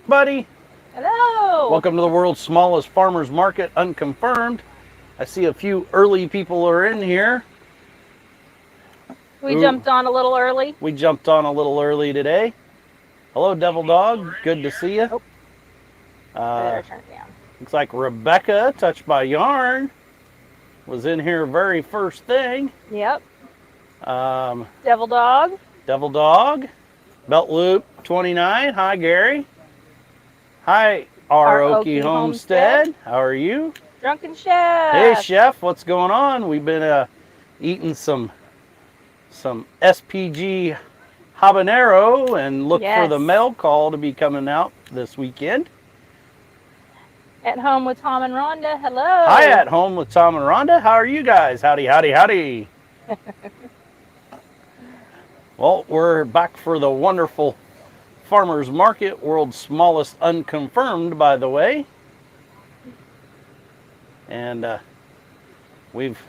Buddy, Hello. welcome to the world's smallest farmers market, unconfirmed. I see a few early people are in here. We Ooh, jumped on a little early. we jumped on a little early today. Hello, Devil Dog. Good to see you. Oh, Uh, better turn it down. looks like Rebecca, Touched by Yarn, was in here very first thing. Yep. Um, Devil Dog. Devil Dog, Belt Loop 29. Hi, Gary. Hi, our Our Okie Okie Homestead. Homestead. How are you? Drunken Hey, Chef. Chef. What's going on? We've been eating some SPG habanero and look for the Yes. mail call to be coming out this weekend. At home with Tom and Rhonda. Hello. Hi, at home with Tom and Rhonda. How are you guys? Howdy, howdy, howdy. Well, we're back for the wonderful farmers market, world's smallest unconfirmed, by the way. And we've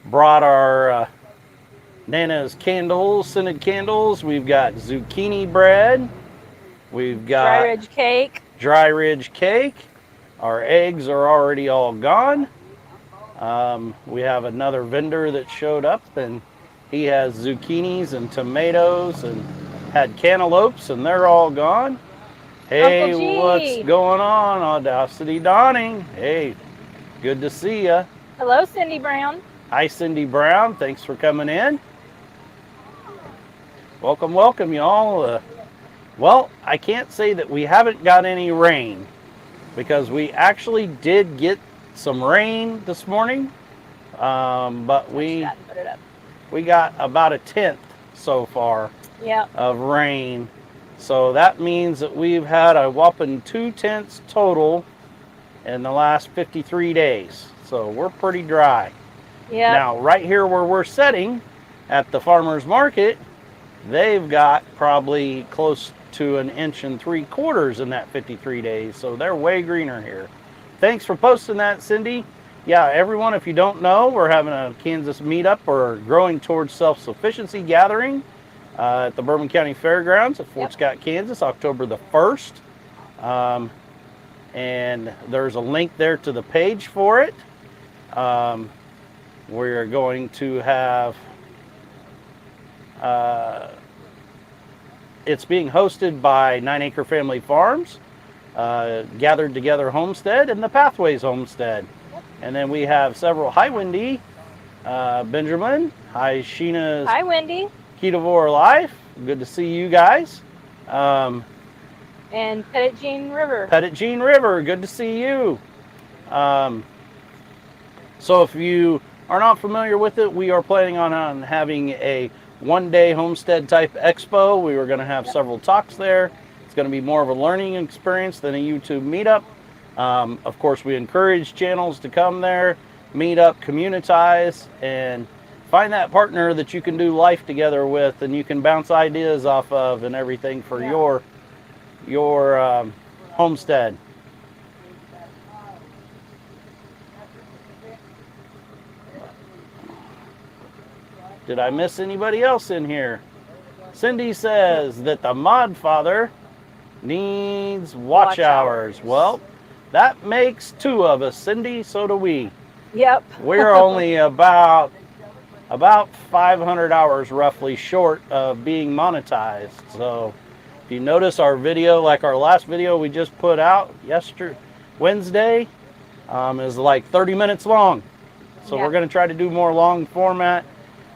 brought our Nana's candles, scented candles. We've got zucchini bread. We've got Dry ridge cake. dry ridge cake. Our eggs are already all gone. We have another vendor that showed up, and he has zucchinis and tomatoes and had cantaloupes, and they're all gone. Hey, Uncle G. what's going on? Audacity Dawning. Hey, good to see ya. Hello, Cindy Brown. Hi, Cindy Brown. Thanks for coming in. Welcome, welcome, y'all. Well, I can't say that we haven't got any rain, because we actually did get some rain this morning, but we got about a tenth so far of rain. So that means that we've had a whopping 2/10 total in the last 53 days. So we're pretty dry. Yeah. Now, right here where we're sitting at the farmer's market, they've got probably close to 1.75 inches in that 53 days. So they're way greener here. Thanks for posting that, Cindy. Yeah, everyone, if you don't know, we're having a Kansas meetup or growing towards self-sufficiency gathering at the Bourbon County Fairgrounds at Fort Scott, Kansas, October the 1st. And there's a link there to the page for it. We're going to have, it's being hosted by 9 Acre Family Farms, Gathered Together Homestead, and the Pathways Homestead. And then we have several, hi Wendy, Benjamin, hi Sheena's Hi, Wendy. Ketovore Life, good to see you guys. And Pettit Jean River. Pettit Jean River, good to see you. So if you are not familiar with it, we are planning on having a one-day homestead type expo. We were going to have several talks there. It's going to be more of a learning experience than a YouTube meetup. Of course, we encourage channels to come there, meet up, communitize, and find that partner that you can do life together with and you can bounce ideas off of and everything for your homestead. Did I miss anybody else in here? Cindy says that the mod father needs watch hours. Well, that makes two of us, Cindy, so do we. Yep. We're only about 500 hours roughly short of being monetized. So if you notice our video, like our last video we just put out Wednesday, is like 30 minutes long. So we're going to try to do more long format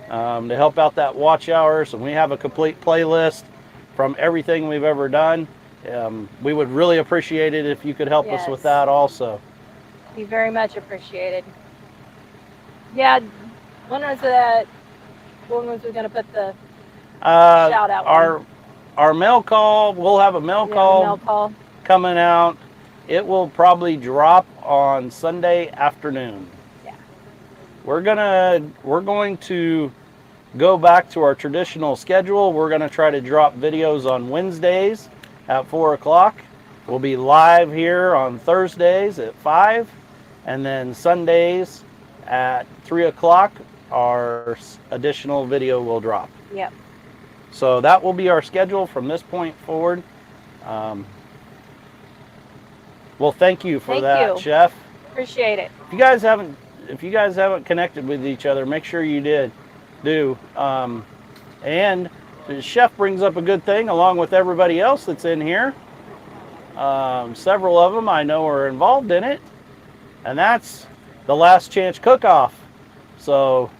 to help out that watch hours. And we have a complete playlist from everything we've ever done. We would really appreciate it if you could help us with that also. Be very much appreciated. Yeah, when was that? When was we going to put the shout out? Our mail call, we'll have a mail call coming out. It will probably drop on Sunday afternoon. Yeah. We're going to go back to our traditional schedule. We're going to try to drop videos on Wednesdays at 4 o'clock. We'll be live here on Thursdays at 5, and then Sundays at 3 o'clock our additional video will drop. Yep. So that will be our schedule from this point forward. Well, thank you for Thank that, you. Chef. Appreciate it. If you guys haven't connected with each other, make sure you do. And the chef brings up a good thing along with everybody else that's in here. Several of them I know are involved in it, and that's the Last Chance Cook-Off. So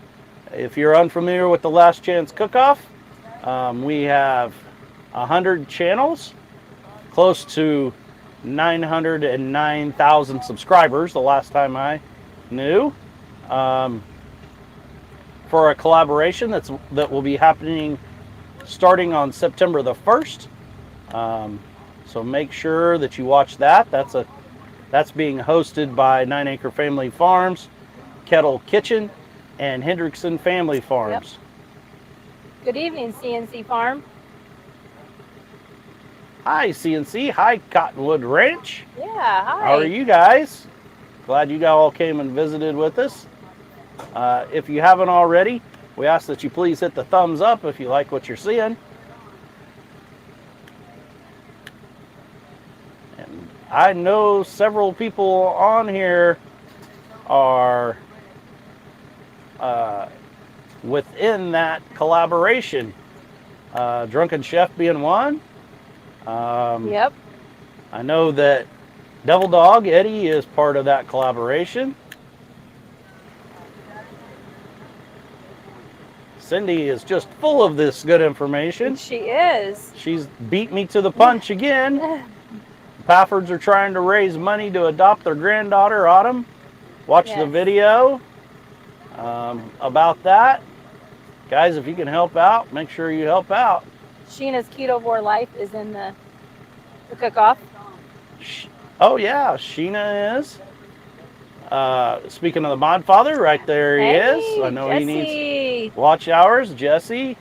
if you're unfamiliar with the Last Chance Cook-Off, we have 100 channels, close to 909,000 subscribers the last time I knew, for a collaboration that will be happening starting on September the 1st. So make sure that you watch that. That's being hosted by 9 Acre Family Farms, Kettle Kitchen, and Hendrickson Family Farms. Yep. Good evening, CNC Farm. Hi, CNC. Hi, Cottonwood Ranch. Yeah, hi. How are you guys? Glad you all came and visited with us. If you haven't already, we ask that you please hit the thumbs up if you like what you're seeing. And I know several people on here are within that collaboration. Drunken Chef being one. Yep. I know that Devil Dog Eddie is part of that collaboration. Cindy is just full of this good information. She is. She's beat me to the punch again. The Paffords are trying to raise money to adopt their granddaughter, Autumn. Watch the video about that. Guys, if you can help out, make sure you help out. Sheena's Ketovore Life is in the cook-off. Oh, yeah, Sheena is. Speaking of the Mod Father, right there he is. I know Jesse. he needs watch hours, Jesse.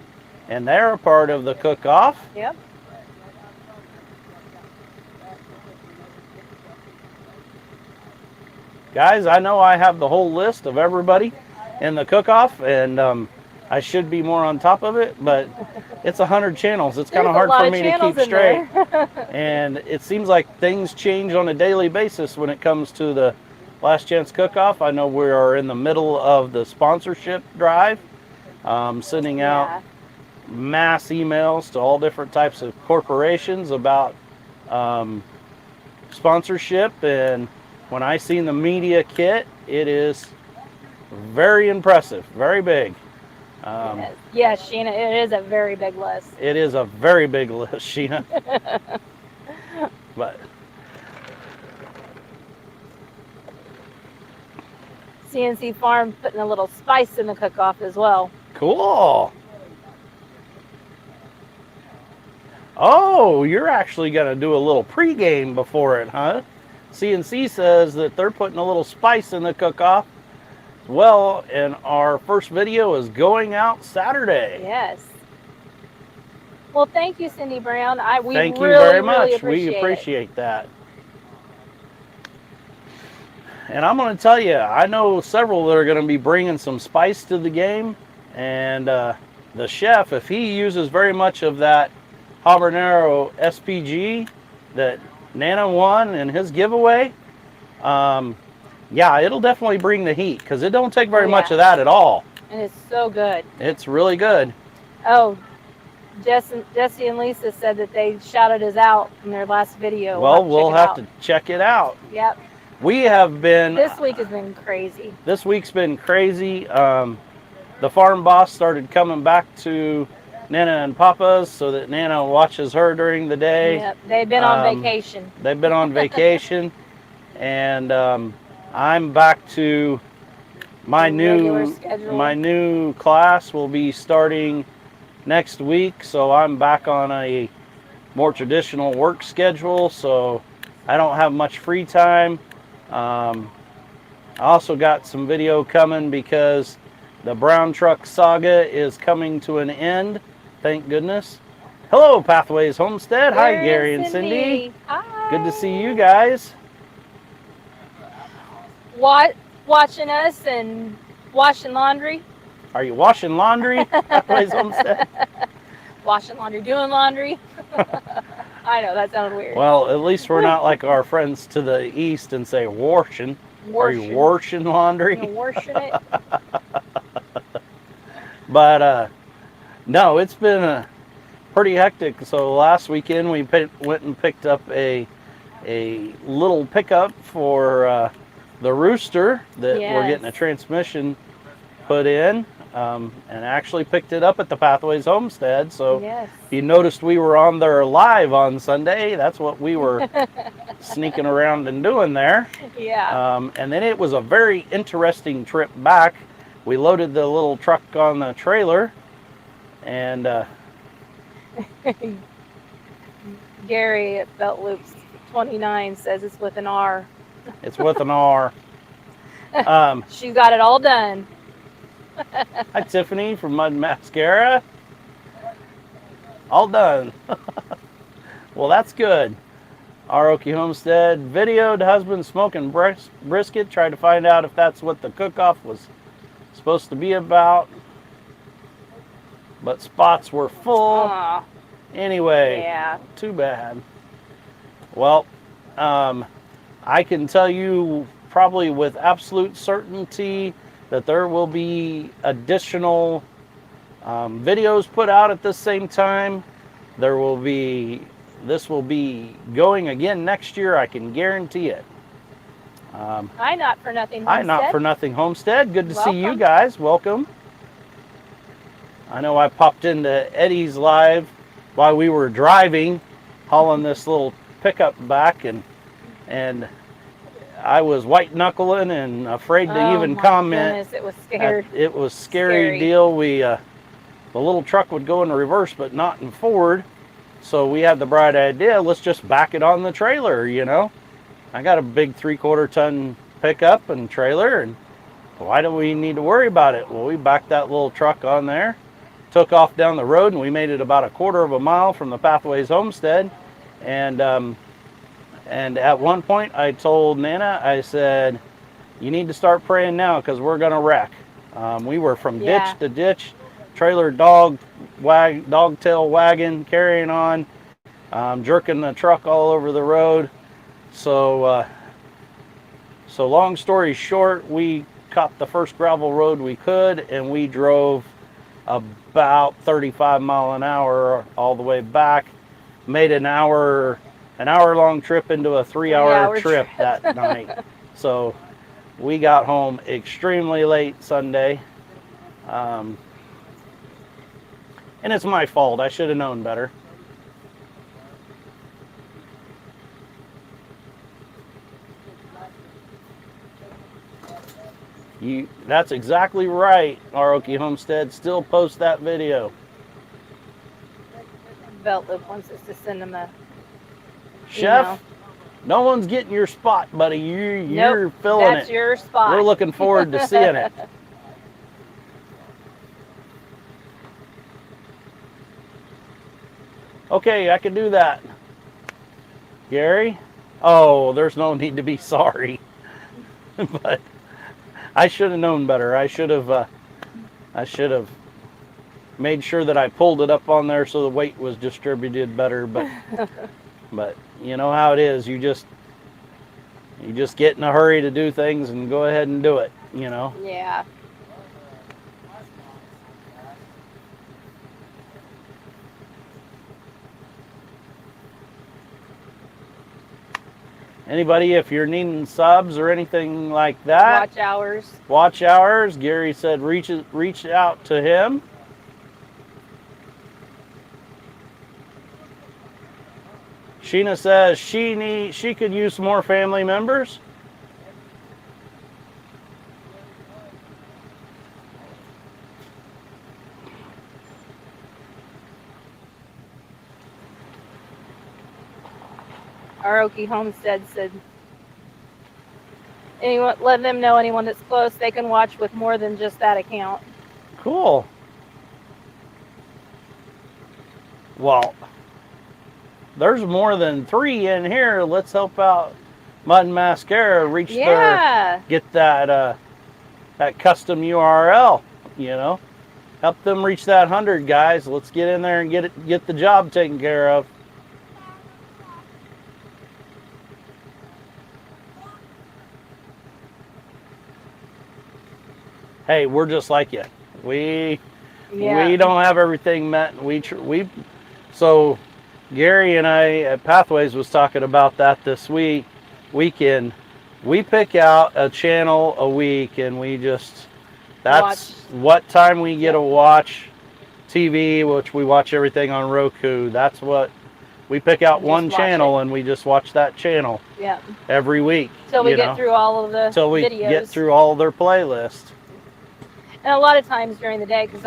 And they're a part of the cook-off. Yep. Guys, I know I have the whole list of everybody in the cook-off, and I should be more on top of it, but it's 100 channels. It's kind of hard for me to keep straight. And it seems like things change on a daily basis when it comes to the Last Chance Cook-Off. I know we are in the middle of the sponsorship drive, sending out mass emails to all different types of corporations about sponsorship. And when I seen the media kit, it is very impressive, very big. Yeah, Sheena, it is a very big list. It is a very big list, Sheena. But CNC Farm putting a little spice in the cook-off as well. cool. Oh, you're actually going to do a little pregame before it, huh? CNC says that they're putting a little spice in the cook-off. Well, and our first video is going out Saturday. Yes. Well, thank you, Cindy Brown. Thank you really, very much. Really We appreciate that. And I'm going to tell you, I know several that are going to be bringing some spice to the game. And the chef, if he uses very much of that habanero SPG that Nana won in his giveaway, yeah, it'll definitely bring the heat, because it don't take very much of that at all. And it's so good. It's really good. Oh, Jesse and Lisa said that they shouted us out in their last video. Well, we'll have to check it out. Yep. We have been... This week has been crazy. This week's been crazy. The farm boss started coming back to Nana and Papa's so that Nana watches her during the day. Yep. They've been on vacation. They've been on vacation. And I'm back to my new class will be starting next week, so I'm back on a more traditional work schedule, so I don't have much free time. I also got some video coming because the Brown Truck saga is coming to an end, thank goodness. Hello, Pathways Homestead. Hi, Gary and Cindy. Hi. Good to see you guys. Watching us and washing laundry. Are you washing laundry, Pathways Homestead? Washing laundry, doing laundry. I know, that sounded weird. Well, at least we're not like our friends to the east and say washing. Are you washing laundry? You're washing it. But no, it's been pretty hectic. So last weekend we went and picked up a little pickup for the rooster that we're getting a transmission put in, and actually picked it up at the Pathways Homestead. So if you noticed we were on there live on Sunday, that's what we were sneaking around and doing there. Yeah. And then it was a very interesting trip back. We loaded the little truck on the trailer, and Gary at Belt Loops 29 says it's with an R. It's with an R. She's got it all done. Hi, Tiffany from Mud Mascara. All done. Well, that's good. Aoki Homestead videoed husband smoking brisket. Tried to find out if that's what the cook-off was supposed to be about. But spots were full. Aww. Anyway, too bad. Well, I can tell you probably with absolute certainty that there will be additional videos put out at the same time. This will be going again next year. I can guarantee it. Hi, Not For Nothing Homestead. Hi, Not For Nothing Homestead. Good to see you guys. Welcome. I know I popped into Eddie's live while we were driving, hauling this little pickup back, and I was white knuckling and afraid to even comment. Goodness, it was scared. It was scary deal. The little truck would go in reverse, but not in forward. So we had the bright idea, let's just back it on the trailer, you know. I got a big 3/4 ton pickup and trailer, and why do we need to worry about it? Well, we backed that little truck on there, took off down the road, and we made it about 1/4 mile from the Pathways Homestead. And at one point I told Nana, I said, you need to start praying now because we're going to wreck. We were from ditch to ditch, trailer dogtail wagon, carrying on, jerking the truck all over the road. So long story short, we caught the first gravel road we could, and we drove about 35 mile an hour all the way back. Made an hour long trip into a 3-hour trip that night. So we got home extremely late Sunday. And it's my fault. I should have known better. That's exactly right, Aoki Homestead. Still post that video. Belt Loop wants us to send them a Chef, email. No one's getting your spot, buddy. You're filling it. That's your spot. We're looking forward to seeing it. Okay, I can do that. Gary? Oh, there's no need to be sorry. But I should have known better. I should have made sure that I pulled it up on there so the weight was distributed better. But but you know how it is. You just get in a hurry to do things and go ahead and do it, you know. Yeah. Anybody, if you're needing subs or anything like that, watch hours. Gary said reach out to him. Sheena says she could use some more family members. Aoki Homestead said, let them know anyone that's close, they can watch with more than just that account. Cool. Well, there's more than 3 in here. Let's help out Mud and Mascara get that that custom URL, you know. Help them reach that 100, guys. Let's get in there and get the job taken care of. hey, we're just like you. We Yeah. don't have everything met. So Gary and I at Pathways was talking about that this weekend. We pick out a channel a week, and that's what time we get to watch TV, which we watch everything on Roku. That's what we pick out, one channel, and we just watch that channel every week. Till we get through all of the Till we videos. get through all their playlists. And a lot of times during the day, because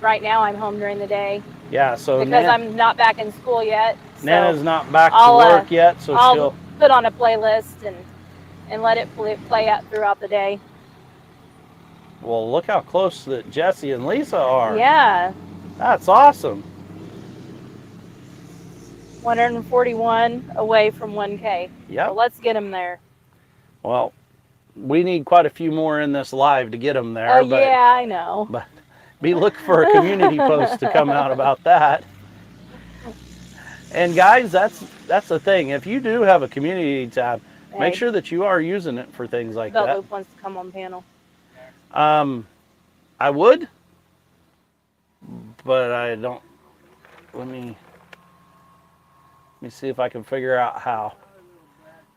right now I'm home during the day. Yeah, so because I'm not back in school yet. So Nana's not back to work yet, so I'll put on a playlist and let it play out throughout the day. Well, look how close that Jesse and Lisa are. Yeah. That's awesome. 141 away from 1K. Yep. So let's get them there. Well, we need quite a few more in this live to get them there. Oh, yeah, I know. But be looking for a community post to come out about that. And guys, that's the thing. If you do have a community tab, make sure that you are using it for things like that. Loop wants to come on panel. I would, but I don't. Let me see if I can figure out how.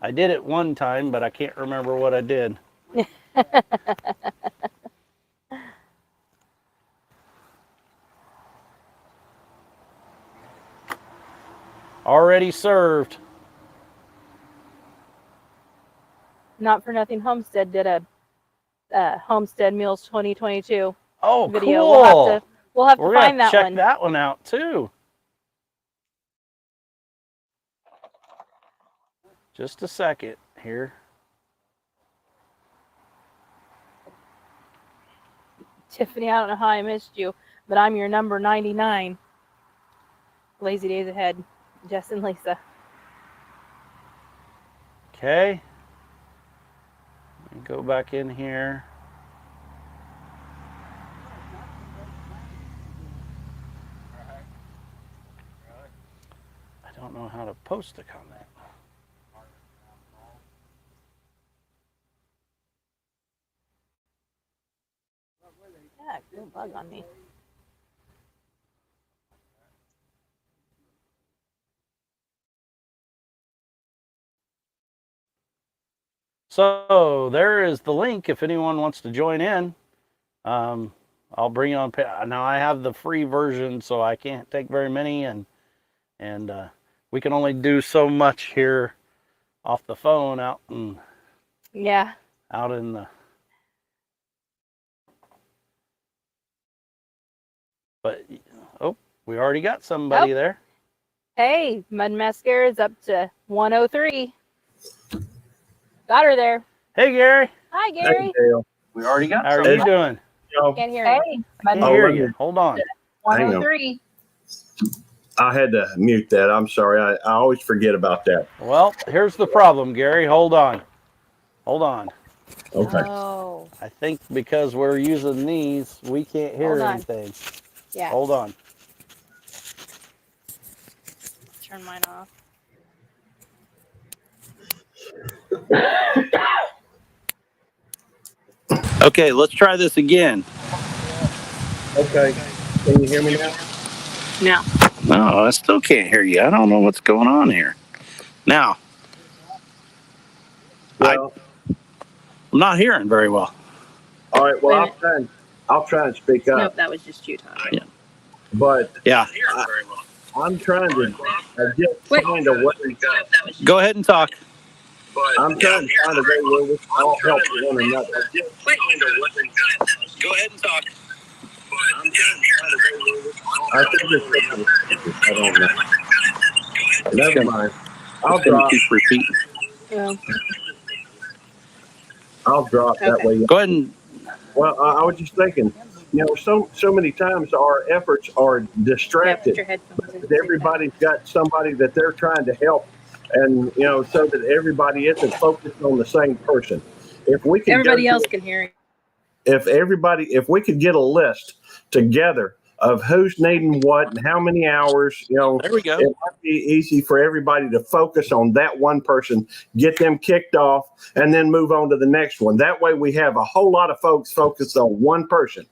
I did it one time, but I can't remember what I did. Already served. Not for nothing, Homestead did a Homestead Meals 2022 video. Cool. We'll have to find that one. Check that one out too. Just a second here. Tiffany, I don't know how I missed you, but I'm your number 99. Lazy days ahead, Jess and Lisa. Okay. Let me go back in here. I don't know how to post a comment. Yeah, good bug on me. So there is the link if anyone wants to join in. I'll bring you on. Now I have the free version, so I can't take very many, and we can only do so much here off the phone out in the. But we already got somebody there. Hey, Mud Mascara is up to 103. Got her there. Hey, Gary. Hi, Gary. Hey, we already got. How are you doing? Can't hear you. Can't hear you. Hold on. 103. I had to mute that. I'm sorry. I always forget about that. Well, here's the problem, Gary. Hold on. Okay. Oh. I think because we're using these, we can't hear anything. Yeah. Hold on. Turn mine off. Okay, let's try this again. Okay. Can you hear me now? No, I still can't hear you. I don't know what's going on here. Now, Well, I'm not hearing very well. all right. Well, I'll try and speak up. Nope, that was just you talking. Yeah. But Yeah. I'm trying to find a way. Go ahead and talk. I'm trying to find a way where we can all help one another. Go ahead and talk. I think it's I don't know. Never mind. I'll drop. Keep repeating. Yeah. I'll drop that way. Go ahead and. Well, I was just thinking, so many times our efforts are distracted. Everybody's got somebody that they're trying to help, and so that everybody isn't focused on the same person. If we can, everybody else can hear it. If we could get a list together of who's needing what and how many hours. There we go. It might be easy for everybody to focus on that one person, get them kicked off, and then move on to the next one. That way we have a whole lot of folks focused on one person,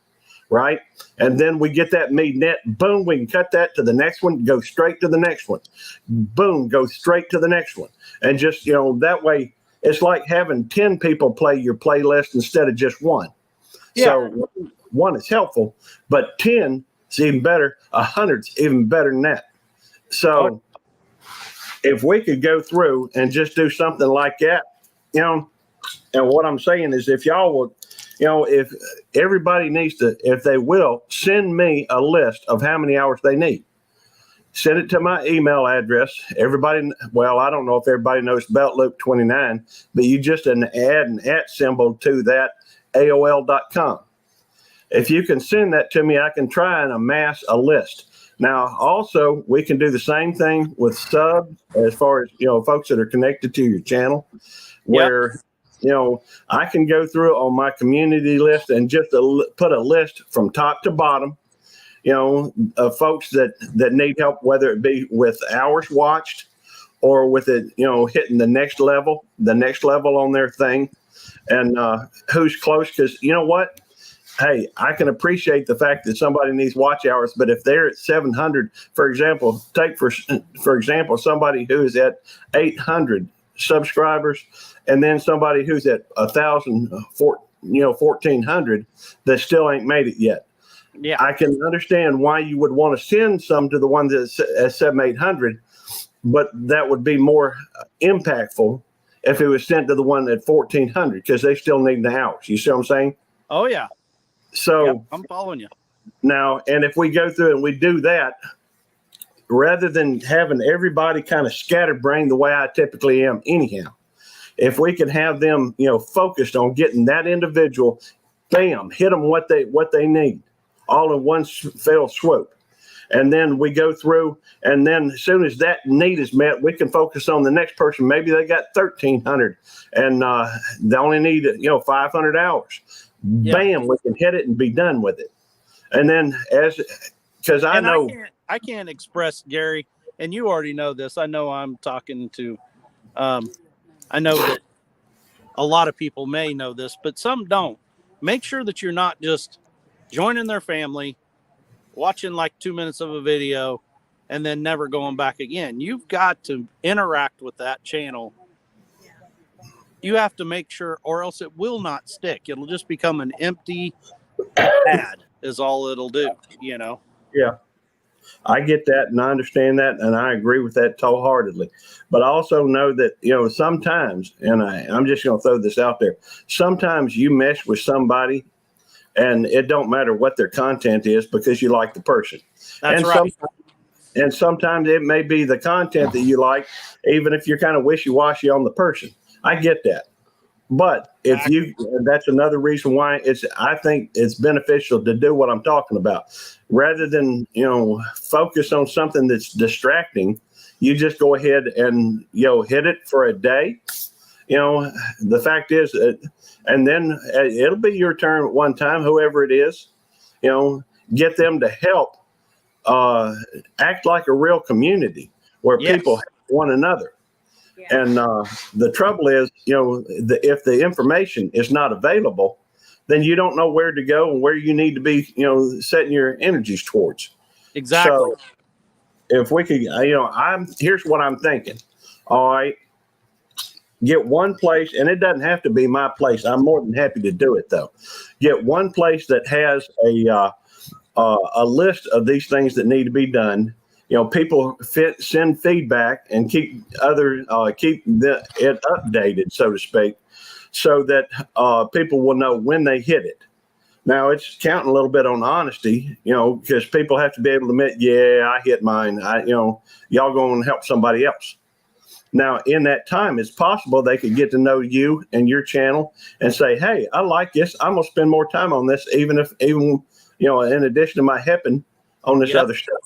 right? And then we get that meat net, boom, we can cut that to the next one, go straight to the next one. Boom, go straight to the next one. And just, that way it's like having 10 people play your playlist instead of just one. Yeah. So one is helpful, but 10 is even better. 100's even better than that. So if we could go through and just do something like that, and what I'm saying is if y'all would, if everybody needs to, if they will, send me a list of how many hours they need. Send it to my email address. Everybody, well, I don't know if everybody knows about Luke 29, but you just add an @ symbol to that, AOL.com. If you can send that to me, I can try and amass a list. Now, also, we can do the same thing with subs as far as, folks that are connected to your channel, where, I can go through on my community list and just put a list from top to bottom, of folks that need help, whether it be with hours watched or with it, hitting the next level on their thing, and who's close. Because you know what? Hey, I can appreciate the fact that somebody needs watch hours, but if they're at 700, for example, take for example, somebody who is at 800 subscribers, and then somebody who's at 1,000, 1,400 that still ain't made it yet. Yeah, I can understand why you would want to send some to the one that's at 700-800, but that would be more impactful if it was sent to the one at 1,400 because they still need the hours. You see what I'm saying? Oh yeah. So yep, I'm following you now. And if we go through and we do that, rather than having everybody kind of scatterbrained the way I typically am, anyhow, if we can have them, focused on getting that individual, bam, hit them what they need, all in one fell swoop. And then we go through, and then as soon as that need is met, we can focus on the next person. Maybe they got 1,300 and they only need, 500 hours. Yeah. Bam, we can hit it and be done with it. And then because I can't express, Gary, and you already know this. I know I'm talking to, I know that a lot of people may know this, but some don't. Make sure that you're not just joining their family, watching like 2 minutes of a video, and then never going back again. You've got to interact with that channel. You have to make sure, or else it will not stick. It'll just become an empty ad is all it'll do, Yeah, I get that and I understand that and I agree with that wholeheartedly. But I also know that, sometimes, and I'm just going to throw this out there, sometimes you mesh with somebody and it don't matter what their content is because you like the person. That's and right. And sometimes it may be the content that you like, even if you're kind of wishy-washy on the person. I get that. But that's another reason why I think it's beneficial to do what I'm talking about. Rather than, focus on something that's distracting, you just go ahead and, hit it for a day. The fact is, and then it'll be your turn at one time, whoever it is, get them to help act like a real community where people help one another. Yeah. And the trouble is, if the information is not available, then you don't know where to go and where you need to be, setting your energies towards. Exactly. So if we could, here's what I'm thinking. All right. Get one place, and it doesn't have to be my place. I'm more than happy to do it, though. Get one place that has a list of these things that need to be done. People send feedback and keep it updated, so to speak, so that people will know when they hit it. Now it's counting a little bit on honesty, because people have to be able to admit, yeah, I hit mine. Y'all going to help somebody else. Now, in that time, it's possible they could get to know you and your channel and say, hey, I like this. I'm going to spend more time on this, even in addition to my helping on this other stuff.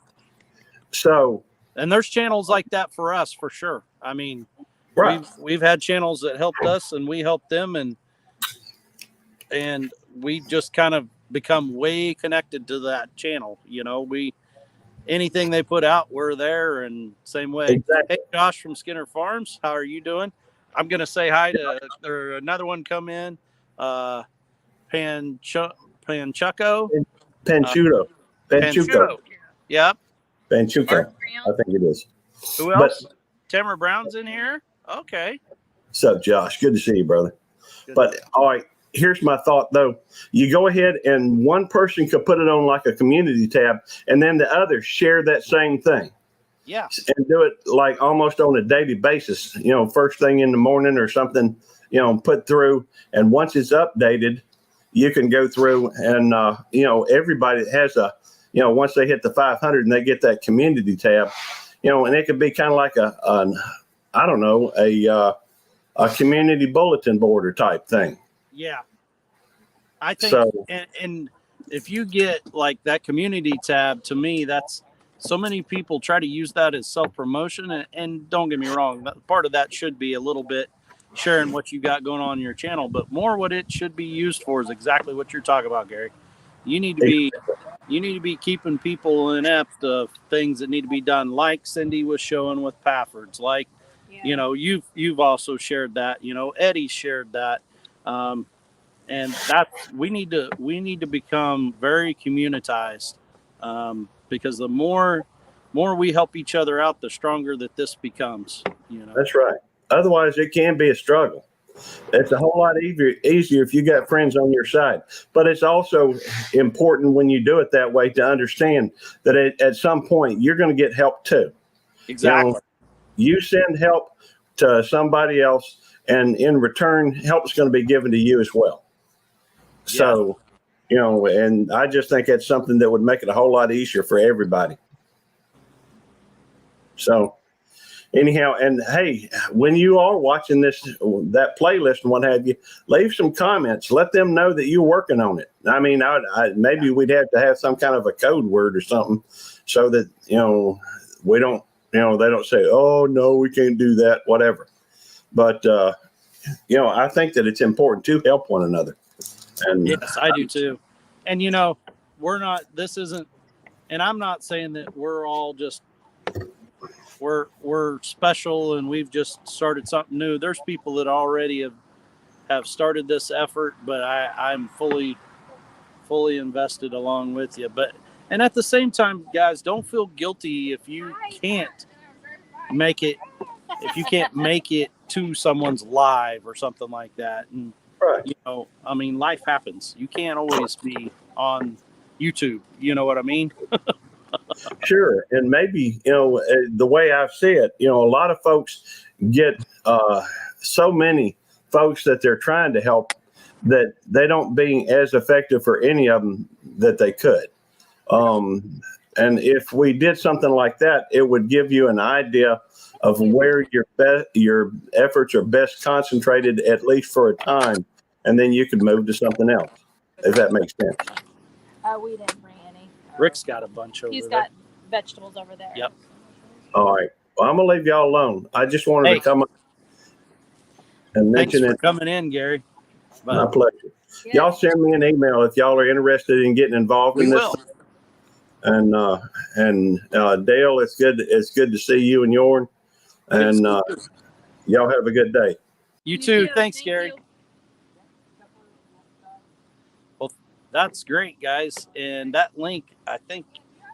So, and there's channels like that for us, for sure. I mean, right. we've had channels that helped us and we helped them, and we just kind of become way connected to that channel. Anything they put out, we're there, and same way. Exactly. Hey, Josh from Skinner Farms, how are you doing? I'm gonna say hi to another one come in, Panchucco. Panchuto. Panchuto. Yep. Panchuco. I think it is. Who else? Tamara Brown's in here. Okay. What's up, Josh? Good to see you, brother. But all right, here's my thought though. You go ahead and one person could put it on like a community tab, and then the others share that same thing. Yeah. And do it like almost on a daily basis, first thing in the morning or something, put through. And once it's updated, you can go through and, everybody has once they hit the 500 and they get that community tab, and it could be kind of like a community bulletin board or type thing. Yeah. I think, so, and if you get like that community tab, to me, that's so many people try to use that as self-promotion. And don't get me wrong, part of that should be a little bit sharing what you got going on in your channel, but more what it should be used for is exactly what you're talking about, Gary. You need to be keeping people inept of things that need to be done, like Cindy was showing with Paffords, like, you've also shared that, Eddie shared that. And that's, we need to become very communitized, because the more we help each other out, the stronger that this becomes. That's right. Otherwise, it can be a struggle. It's a whole lot easier if you got friends on your side. But it's also important when you do it that way to understand that at some point you're going to get help too. Exactly. You send help to somebody else, and in return, help is going to be given to you as well. So, and I just think that's something that would make it a whole lot easier for everybody. So anyhow, and hey, when you are watching that playlist and what have you, leave some comments. Let them know that you're working on it. I mean, maybe we'd have to have some kind of a code word or something so that, we don't, they don't say, oh, no, we can't do that, whatever. But, I think that it's important to help one another. And yes, I do too. And, this isn't, and I'm not saying that we're all just, we're special and we've just started something new. There's people that already have started this effort, but I'm fully invested along with you. And at the same time, guys, don't feel guilty if you can't make it to someone's live or something like that. And right. Life happens. You can't always be on YouTube. You know what I mean? Sure. And maybe, the way I see it, a lot of folks get so many folks that they're trying to help that they don't be as effective for any of them that they could. And if we did something like that, it would give you an idea of where your efforts are best concentrated, at least for a time, and then you could move to something else, if that makes sense. We didn't bring any. Rick's got a bunch over there. He's got vegetables over there. Yep. All right. Well, I'm going to leave y'all alone. I just wanted to come up and mention it. Thanks for coming in, Gary. My pleasure. Yeah. Y'all send me an email if y'all are interested in getting involved in this. Will. And Dale, it's good to see you and Yorn. And y'all have a good day. You too. Thanks, Gary. Well, that's great, guys. And that link, I think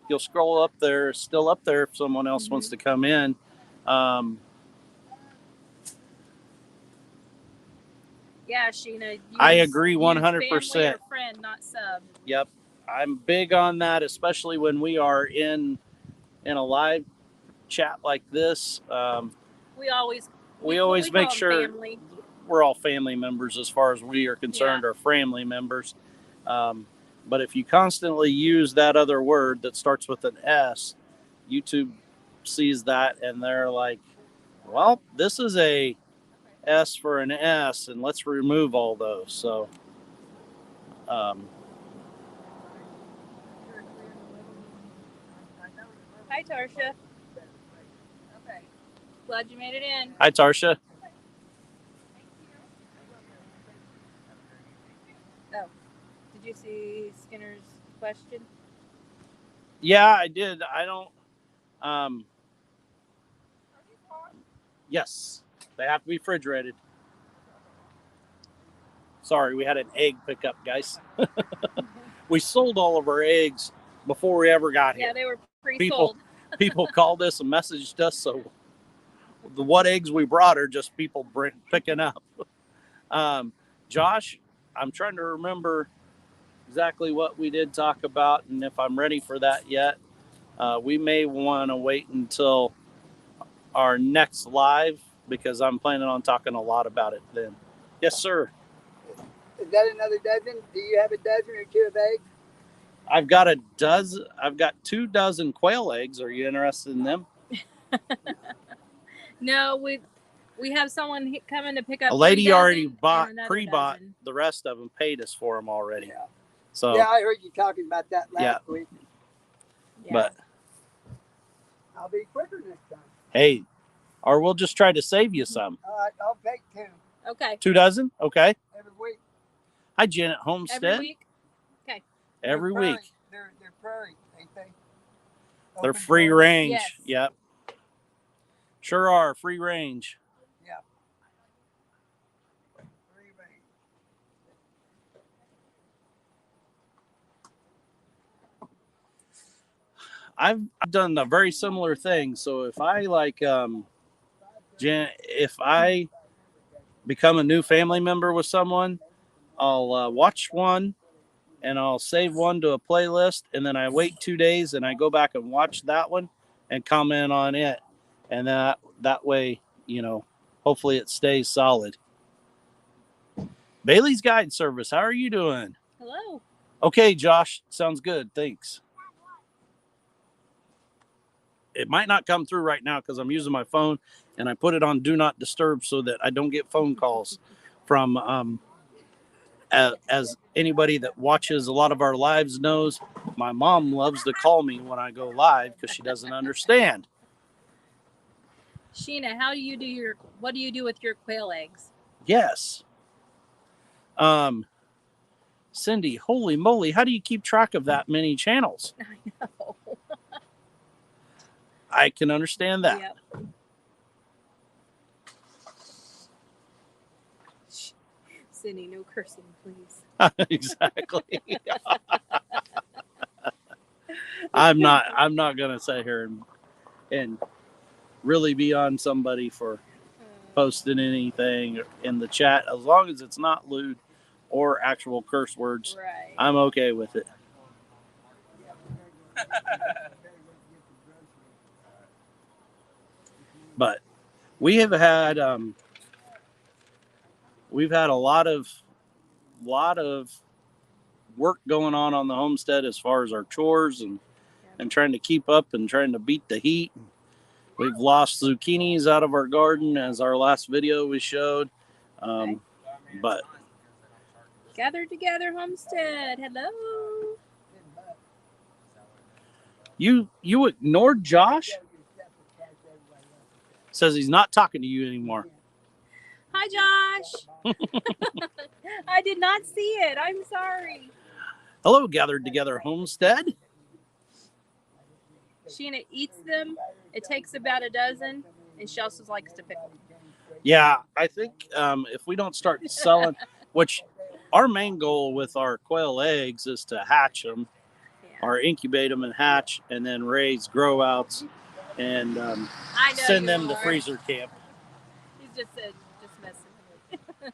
you'll scroll up there, still up there if someone else wants to come in. Yeah, Sheena. I agree 100%. Family or friend, not sub. Yep. I'm big on that, especially when we are in a live chat like this. We always make sure we're all family members as far as we are concerned, or family members. But if you constantly use that other word that starts with an S, YouTube sees that and they're like, well, this is a S for an S, and let's remove all those. So, Hi, Tarsha. Okay. Glad you made it in. Hi, Tarsha. Oh, did Did you see Skinner's question? Yeah, I did. I don't. Yes, they have to be refrigerated. Sorry, we had an egg pickup, guys. We sold all of our eggs before we ever got here. Yeah, they were pre-sold. People called us and messaged us, so what eggs we brought are just people picking up. Josh, I'm trying to remember exactly what we did talk about, and if I'm ready for that yet. We may want to wait until our next live because I'm planning on talking a lot about it then. Yes, sir. Is that another dozen? Do you have a dozen or two of eggs? I've got a dozen. I've got 2 dozen quail eggs. Are you interested in them? No, we have someone coming to pick up. A lady already pre-bought the rest of them, paid us for them already. Yeah. So Yeah, I heard you talking about that last week. Yeah. But I'll be quicker next time. hey, or we'll just try to save you some. All right, I'll take 2. Okay. 2 dozen? Okay. Every week. Hi, Janet Homestead. Every week? Okay. Every week. They're prairie, ain't they? They're Open free door. range. Yes. Yep. Sure are free range. Yeah. Free range. I've done a very similar thing. So if I if I become a new family member with someone, I'll watch one and I'll save one to a playlist, and then I wait 2 days and I go back and watch that one and comment on it, and that way, hopefully it stays solid. Bailey's Guide Service, how are you doing? Hello. Okay, Josh, sounds good. Thanks. It might not come through right now because I'm using my phone and I put it on Do Not Disturb so that I don't get phone calls from, as anybody that watches a lot of our lives knows, my mom loves to call me when I go live because she doesn't understand. Sheena, what do you do with your quail eggs? Yes. Cindy, holy moly, how do you keep track of that many channels? I know. I can understand that. Yep. Cindy, no cursing, please. Exactly. I'm not gonna sit here and really be on somebody for posting anything in the chat as long as it's not lewd or actual curse words. Right. I'm okay with it. But we have had we've had a lot of work going on the homestead as far as our chores and trying to keep up and trying to beat the heat. We've lost zucchinis out of our garden as our last video we showed. But Gathered Together Homestead. Hello. you ignored Josh? Says he's not talking to you anymore. Hi, Josh. I did not see it. I'm sorry. Hello, Gathered Together Homestead. Sheena eats them. It takes about a dozen, and she also likes to pickle. Yeah, I think if we don't start selling, which our main goal with our quail eggs is to hatch them, or incubate them and hatch, and then raise grow outs and send them to freezer camp. He's just messing with me.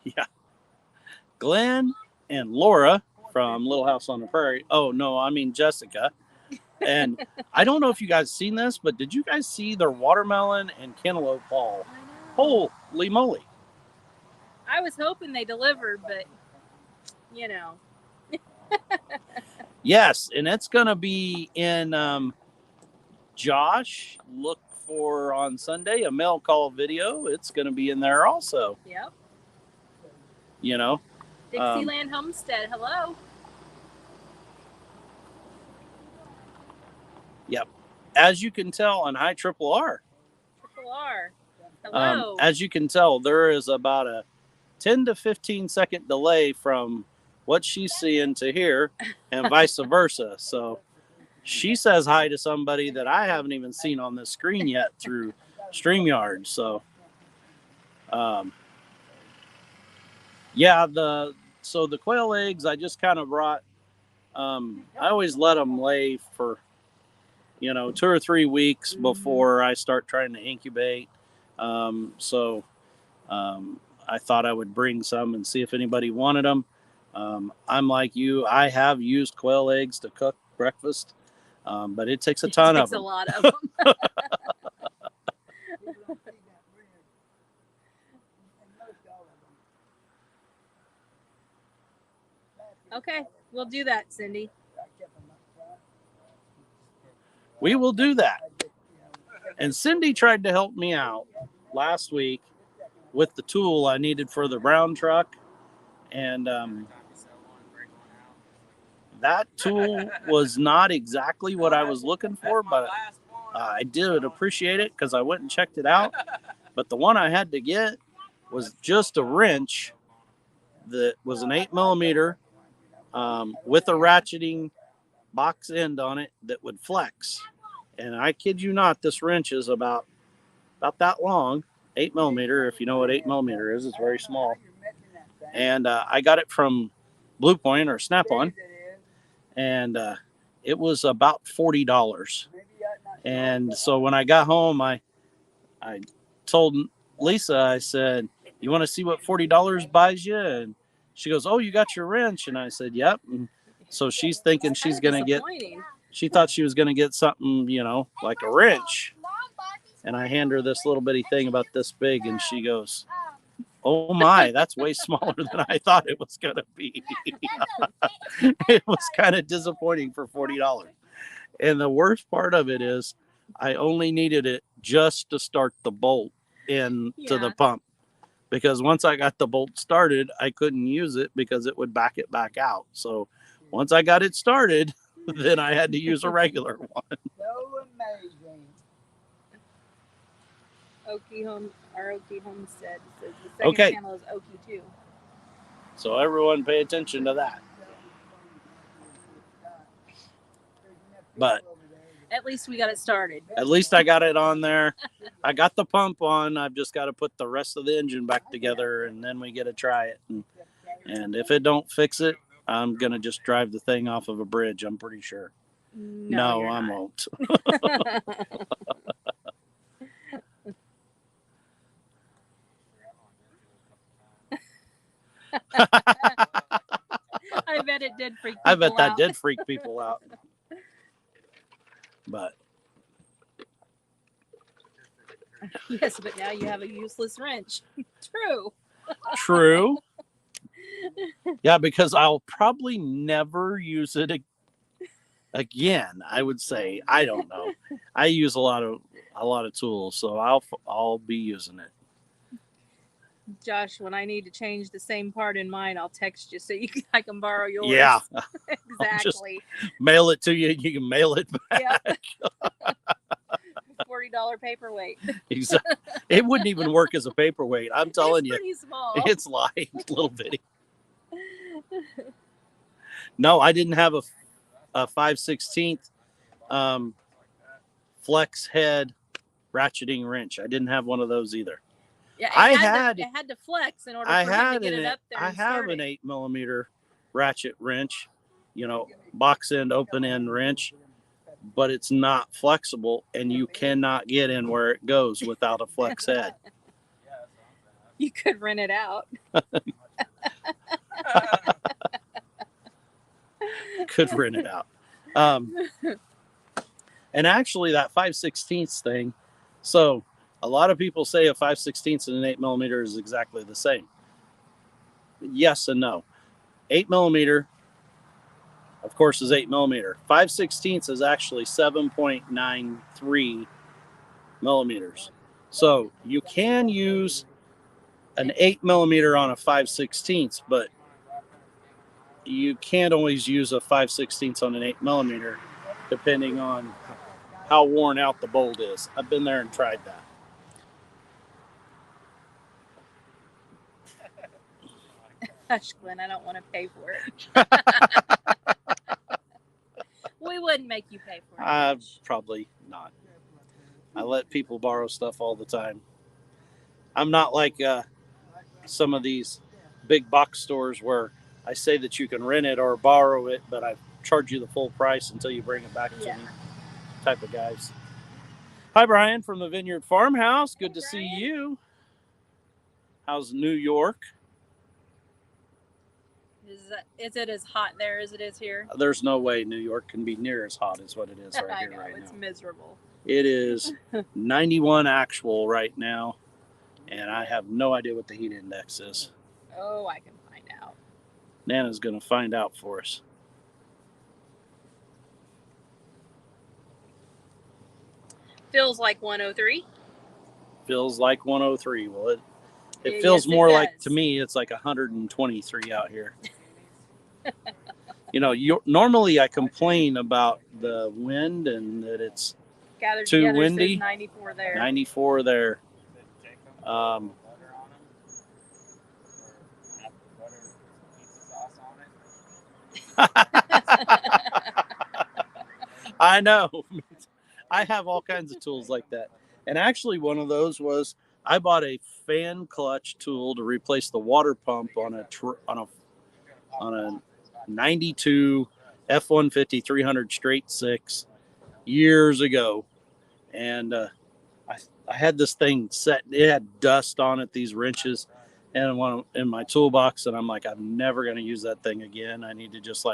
Yeah. Glenn and Laura from Little House on the Prairie. Oh, no, I mean Jessica. And I don't know if you guys seen this, but did you guys see their watermelon and cantaloupe haul? Holy moly. I was hoping they delivered, but, Yes, and it's going to be in Josh. Look for on Sunday a mail call video. It's going to be in there also. Yep. Dixieland Homestead. Hello. Yep. As you can tell on High Triple R. Triple R. Hello. As you can tell, there is about a 10 to 15 second delay from what she's seeing to here, and vice versa. So she says hi to somebody that I haven't even seen on this screen yet through StreamYard. So, yeah, the quail eggs I just kind of brought. I always let them lay for 2 or 3 weeks before I start trying to incubate. I thought I would bring some and see if anybody wanted them. I'm like you. I have used quail eggs to cook breakfast, but it takes a ton of them. It takes a lot of them. Okay, we'll do that, Cindy. We will do that. And Cindy tried to help me out last week with the tool I needed for the brown truck. And that tool was not exactly what I was looking for, but I did appreciate it because I went and checked it out. But the one I had to get was just a wrench that was an 8mm with a ratcheting box end on it that would flex. And I kid you not, this wrench is about that long, 8mm. If you know what 8mm is, it's very small. And I got it from Blue Point or Snap-on, and it was about $40. And so when I got home, I told Lisa, I said, "You want to see what $40 buys you?" And she goes, "Oh, you got your wrench?" And I said, "Yep." And so she's thinking she's going to get, she thought she was going to get something, like a wrench. And I hand her this little bitty thing about this big, and she goes, "Oh my, that's way smaller than I thought it was going to be." It was kind of disappointing for $40. And the worst part of it is I only needed it just to start the bolt into the pump, because once I got the bolt started, I couldn't use it because it would back it back out. So once I got it started, then I had to use a regular one. So amazing. Our Okie Homestead says the second channel is Okie too. So everyone pay attention to that. But at least we got it started. At least I got it on there. I got the pump on. I've just got to put the rest of the engine back together, and then we get to try it. And if it don't fix it, I'm going to just drive the thing off of a bridge, I'm pretty sure. No, I won't. I bet it did freak people out. I bet that did freak people out. But yes, but now you have a useless wrench. True. True. Yeah, because I'll probably never use it again. I would say, I don't know. I use a lot of tools, so I'll be using it. Josh, when I need to change the same part in mine, I'll text you so I can borrow yours. Yeah. Exactly. Mail it to you and you can mail it back. Yep. $40 paperweight. Exactly. It wouldn't even work as a paperweight. I'm telling you. It's pretty small. It's light, little bitty. No, I didn't have a 5/16 flex head ratcheting wrench. I didn't have one of those either. Yeah, it had to flex in order for him to get it up there. I have an 8mm ratchet wrench, box end, open end wrench, but it's not flexible, and you cannot get in where it goes without a flex head. You could rent it out. Could rent it out. And actually, that 5/16 thing, so a lot of people say a 5/16 and an 8mm is exactly the same. Yes and no. 8mm, of course, is 8mm. 5/16 is actually 7.93 millimeters. So you can use an 8mm on a 5/16, but you can't always use a 5/16 on an 8mm, depending on how worn out the bolt is. I've been there and tried that. Hush, Glenn, I don't want to pay for it. We wouldn't make you pay for it. Probably not. I let people borrow stuff all the time. I'm not like some of these big box stores where I say that you can rent it or borrow it, but I charge you the full price until you bring it back to me type of guys. Hi, Brian from the Vineyard Farmhouse. Good to see you. How's New York? Is it as hot there as it is here? There's no way New York can be near as hot as what it is right here right now. It's miserable. It is 91 actual right now, and I have no idea what the heat index is. Oh, I can find out. Nana's going to find out for us. Feels like 103. Feels like 103. Well, it feels more like, to me, it's like 123 out here. Normally I complain about the wind and that it's too windy. 94 there. 94 there. I know. I have all kinds of tools like that. And actually one of those was I bought a fan clutch tool to replace the water pump on a 92 F-150 300 straight 6 years ago. And I had this thing set. It had dust on it, these wrenches, and one in my toolbox. And I'm like, I'm never going to use that thing again. I need to just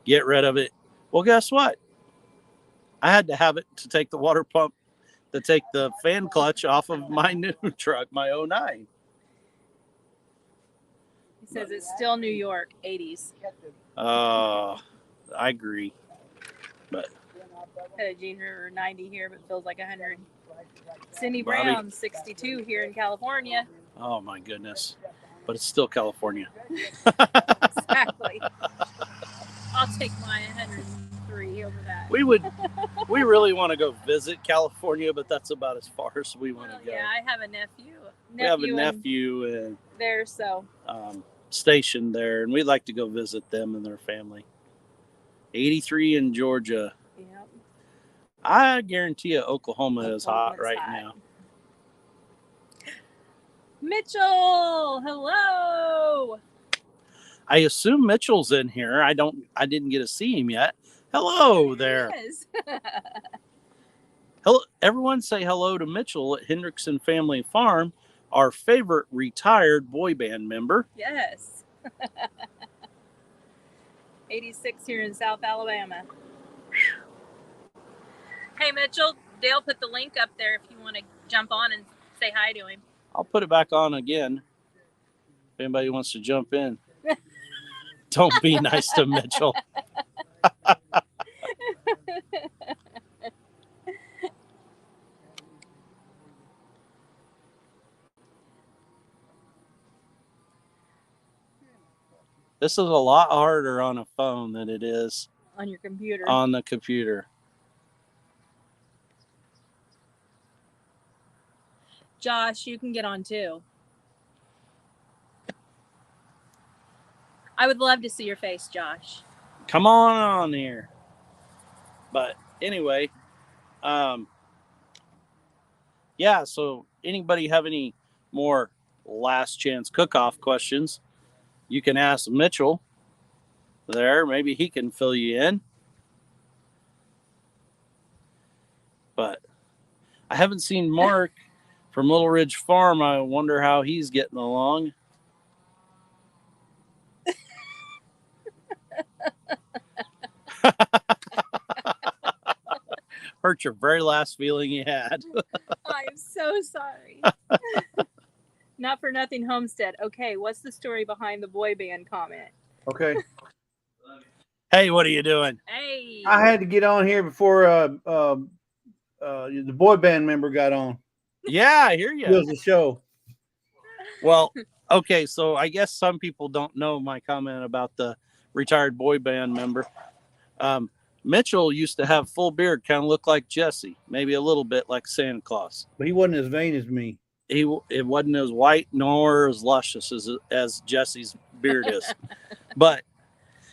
get rid of it. Well, guess what? I had to have it to take the water pump, to take the fan clutch off of my new truck, my 09. He says it's still New York, 80s. I agree. But Had a Gene River 90 here, but feels like 100. Cindy Brown, 62 here in California. Oh my goodness. But it's still California. Exactly. I'll take my 103 over that. We really want to go visit California, but that's about as far as we want to go. Yeah, I have a nephew. We have a nephew there, so stationed there, and we'd like to go visit them and their family. 83 in Georgia. Yep. I guarantee you Oklahoma is hot right now. Mitchell, hello. I assume Mitchell's in here. I didn't get to see him yet. Hello there. Yes. Hello, everyone say hello to Mitchell at Hendrickson Family Farm, our favorite retired boy band member. Yes. 86 here in South Alabama. Hey, Mitchell, Dale put the link up there if you want to jump on and say hi to him. I'll put it back on again if anybody wants to jump in. Don't be nice to Mitchell. This is a lot harder on a phone than it is on your computer. On the computer. Josh, you can get on too. I would love to see your face, Josh. Come on here. But anyway, yeah, so anybody have any more last chance cook-off questions, you can ask Mitchell there. Maybe he can fill you in. But I haven't seen Mark from Little Ridge Farm. I wonder how he's getting along. Hurt your very last feeling you had. I'm so sorry. Not for nothing, Homestead. Okay, what's the story behind the boy band comment? Okay. Hey, what are you doing? Hey. I had to get on here before the boy band member got on. Yeah, I hear you. It was a show. Well, okay, so I guess some people don't know my comment about the retired boy band member. Mitchell used to have full beard, kind of look like Jesse, maybe a little bit like Santa Claus. But he wasn't as vain as me. it wasn't as white nor as luscious as Jesse's beard is, but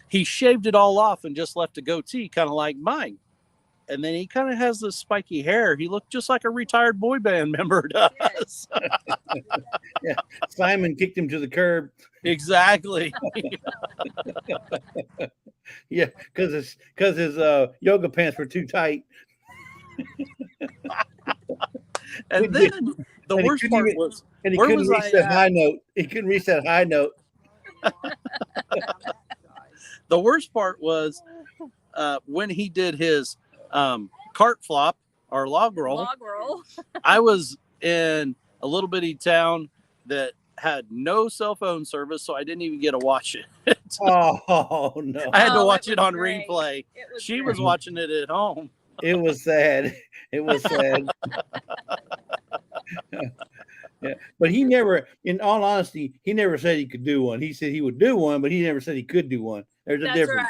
he shaved it all off and just left a goatee, kind of like mine. And then he kind of has this spiky hair. He looked just like a retired boy band member does. Yeah. Simon kicked him to the curb. Exactly. Yeah, because his yoga pants were too tight. And then the worst part was, and he where couldn't was reach I that at? high note. He couldn't reach that high note. The worst part was when he did his cart flop or log roll. Log roll. I was in a little bitty town that had no cell phone service, so I didn't even get to watch it. Oh no! I had to Oh, watch it it on was great. replay. It was She great. was watching it at home. It was sad. It was sad. Yeah, but he never, in all honesty, he never said he could do one. He said he would do one, but he never said he could do one. There's a That's difference.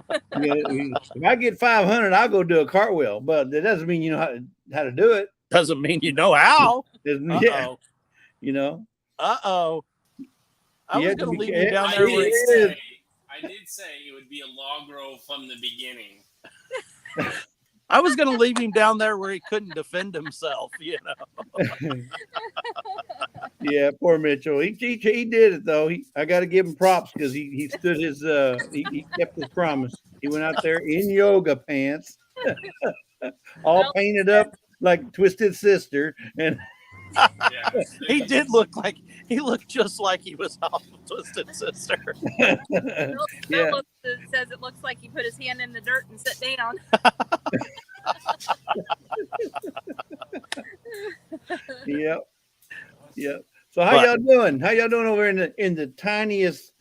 right. You know, if I get 500, I'll go do a cartwheel, but that doesn't mean you know how to do it. Doesn't mean you know how. Yeah, you know. I You was have to going to be leave you careful. down there with I did say it would be a log roll from the beginning. I was going to leave him down there where he couldn't defend himself, you know. Yeah, poor Mitchell. He did it though. I got to give him props because he stood his he kept his promise. He went out there in yoga pants, all painted up like Twisted Sister, and He did look like he looked just like he was off of Twisted Sister. Bill says it looks like he put his hand in the dirt and sat down. Yep. So how y'all doing? How y'all doing over in the tiniest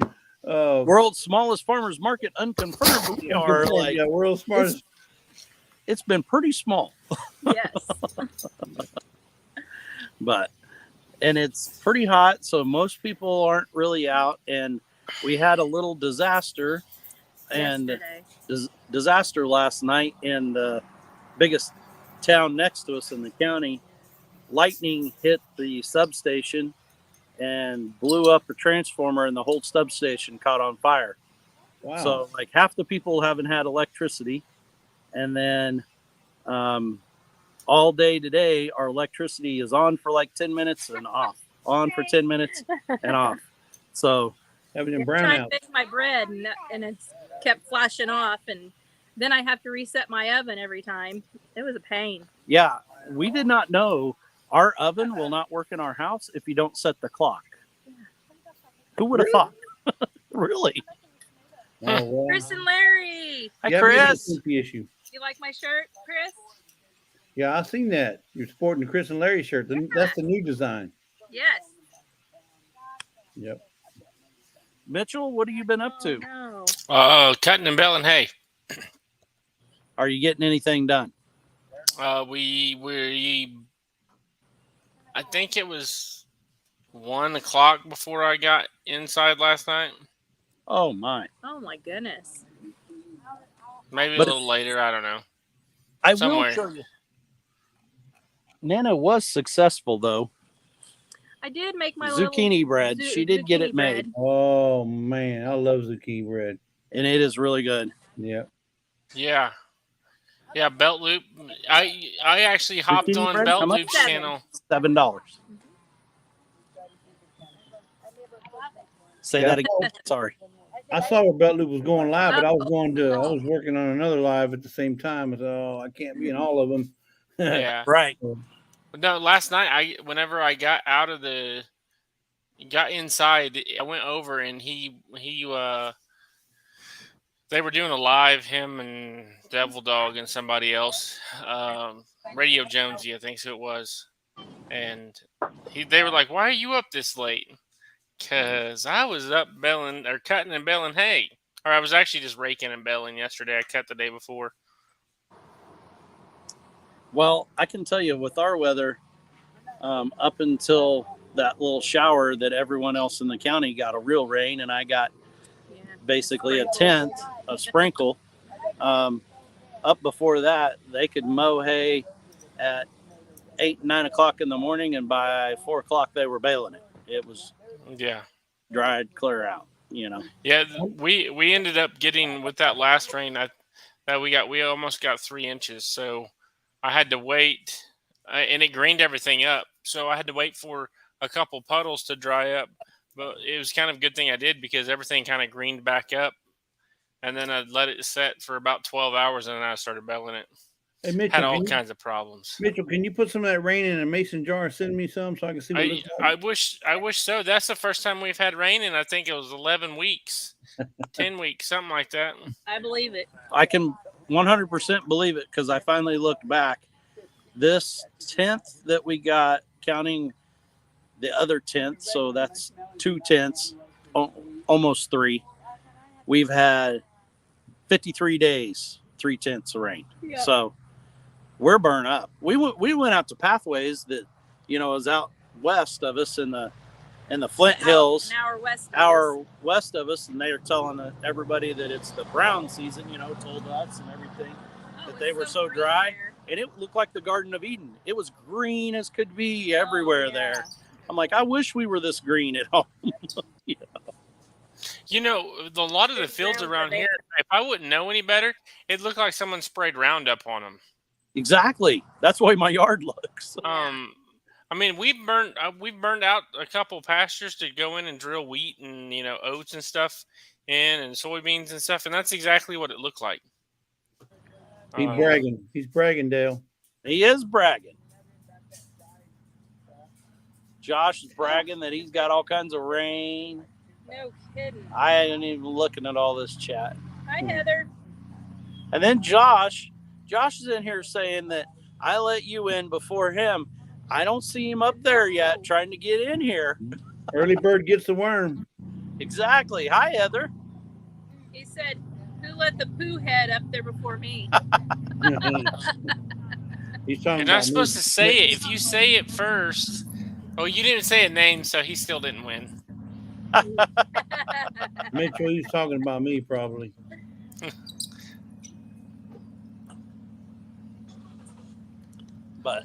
world's smallest farmers market? Unconfirmed. We are like world's smartest. It's been pretty small. Yes. And it's pretty hot, so most people aren't really out. And we had a little disaster disaster last night in the biggest town next to us in the county. Lightning hit the substation and blew up a transformer, and the whole substation caught on fire. Wow. So like half the people haven't had electricity. And then all day today, our electricity is on for like 10 minutes and off, on for 10 minutes and off. So having a I'm trying to brownout. bake my bread and it's kept flashing off, and then I have to reset my oven every time. It was a pain. yeah, we did not know our oven will not work in our house if you don't set the clock. Who would have thought? Really? Oh, well. Chris and Larry. Hi, Yeah, Chris. the issue. You like my shirt, Chris? Yeah, I seen that. You're sporting the Chris and Larry shirt. That's the new design. Yes. Yep. Mitchell, what have you been up to? No. Cutting and baling hay. Are you getting anything done? We I think it was 1 o'clock before I got inside last night. Oh my. Oh my goodness. Maybe a But little later. I don't know. I Somewhere. will show you. Nana was successful though. I did make my Zucchini bread. She did get it zucchini made. bread. Oh man, I love zucchini bread. And it is really good. Yep. Yeah. Yeah, Belt Loop. I actually hopped Zucchini on bread? Belt How much? Loop's $7. channel. $7. Say Yeah. that again. Sorry. I saw where Belt Loop was going live, but I was working on another live at the same time. So I can't be in all of them. Yeah. Right. No, last night whenever I got inside, I went over and they were doing a live, him and Devil Dog and somebody else, Radio Jonesy, I think so it was, and they were like, "Why are you up this late?" Because I was up cutting and baling hay, or I was actually just raking and baling yesterday. I cut the day before. Well, I can tell you with our weather, up until that little shower that everyone else in the county got a real rain, and I got basically a tenth of sprinkle. Up before that, they could mow hay at 8, 9 o'clock in the morning, and by 4 o'clock they were baling it. It was dried clear out. Yeah, we ended up getting with that last rain that we got. We almost got 3 inches, so I had to wait, and it greened everything up. So I had to wait for a couple puddles to dry up. But it was kind of a good thing I did because everything kind of greened back up, and then I let it set for about 12 hours, and then I started baling it. Hey, Mitchell, had all kinds of problems. Mitchell, can you put some of that rain in a mason jar and send me some so I can see what it looks like? I wish so. That's the first time we've had rain in, I think it was 11 weeks, 10 weeks, something like that. I believe it. I can 100% believe it because I finally looked back. This 10th that we got, counting the other 10th, so that's 2 tenths, almost 3. We've had 53 days, 3 tenths of rain. Yeah. So we're burnt up. We went out to pathways that, is out west of us in the Flint Hills. An hour west of us, and they are telling everybody that it's the brown season, told us and everything, that they were so dry. There. And it looked like the Garden of Eden. It was green as could be everywhere there. I'm like, I wish we were this green at home. A lot of the fields around here, if I wouldn't know any better, it looked like someone sprayed Roundup on them. Exactly. That's the way my yard looks. We burned out a couple pastures to go in and drill wheat and oats and stuff and soybeans and stuff, and that's exactly what it looked like. He's bragging. He's bragging, Dale. He is bragging. Josh is bragging that he's got all kinds of rain. No kidding. I ain't even looking at all this chat. Hi, Heather. And then Josh is in here saying that I let you in before him. I don't see him up there yet trying to get in here. Early bird gets the worm. Exactly. Hi, Heather. He said, who let the poo head up there before me? He's talking You're not supposed to say it. If you say it first. Oh, you didn't say a name, so he still didn't win. Mitchell, he's talking about me, probably. But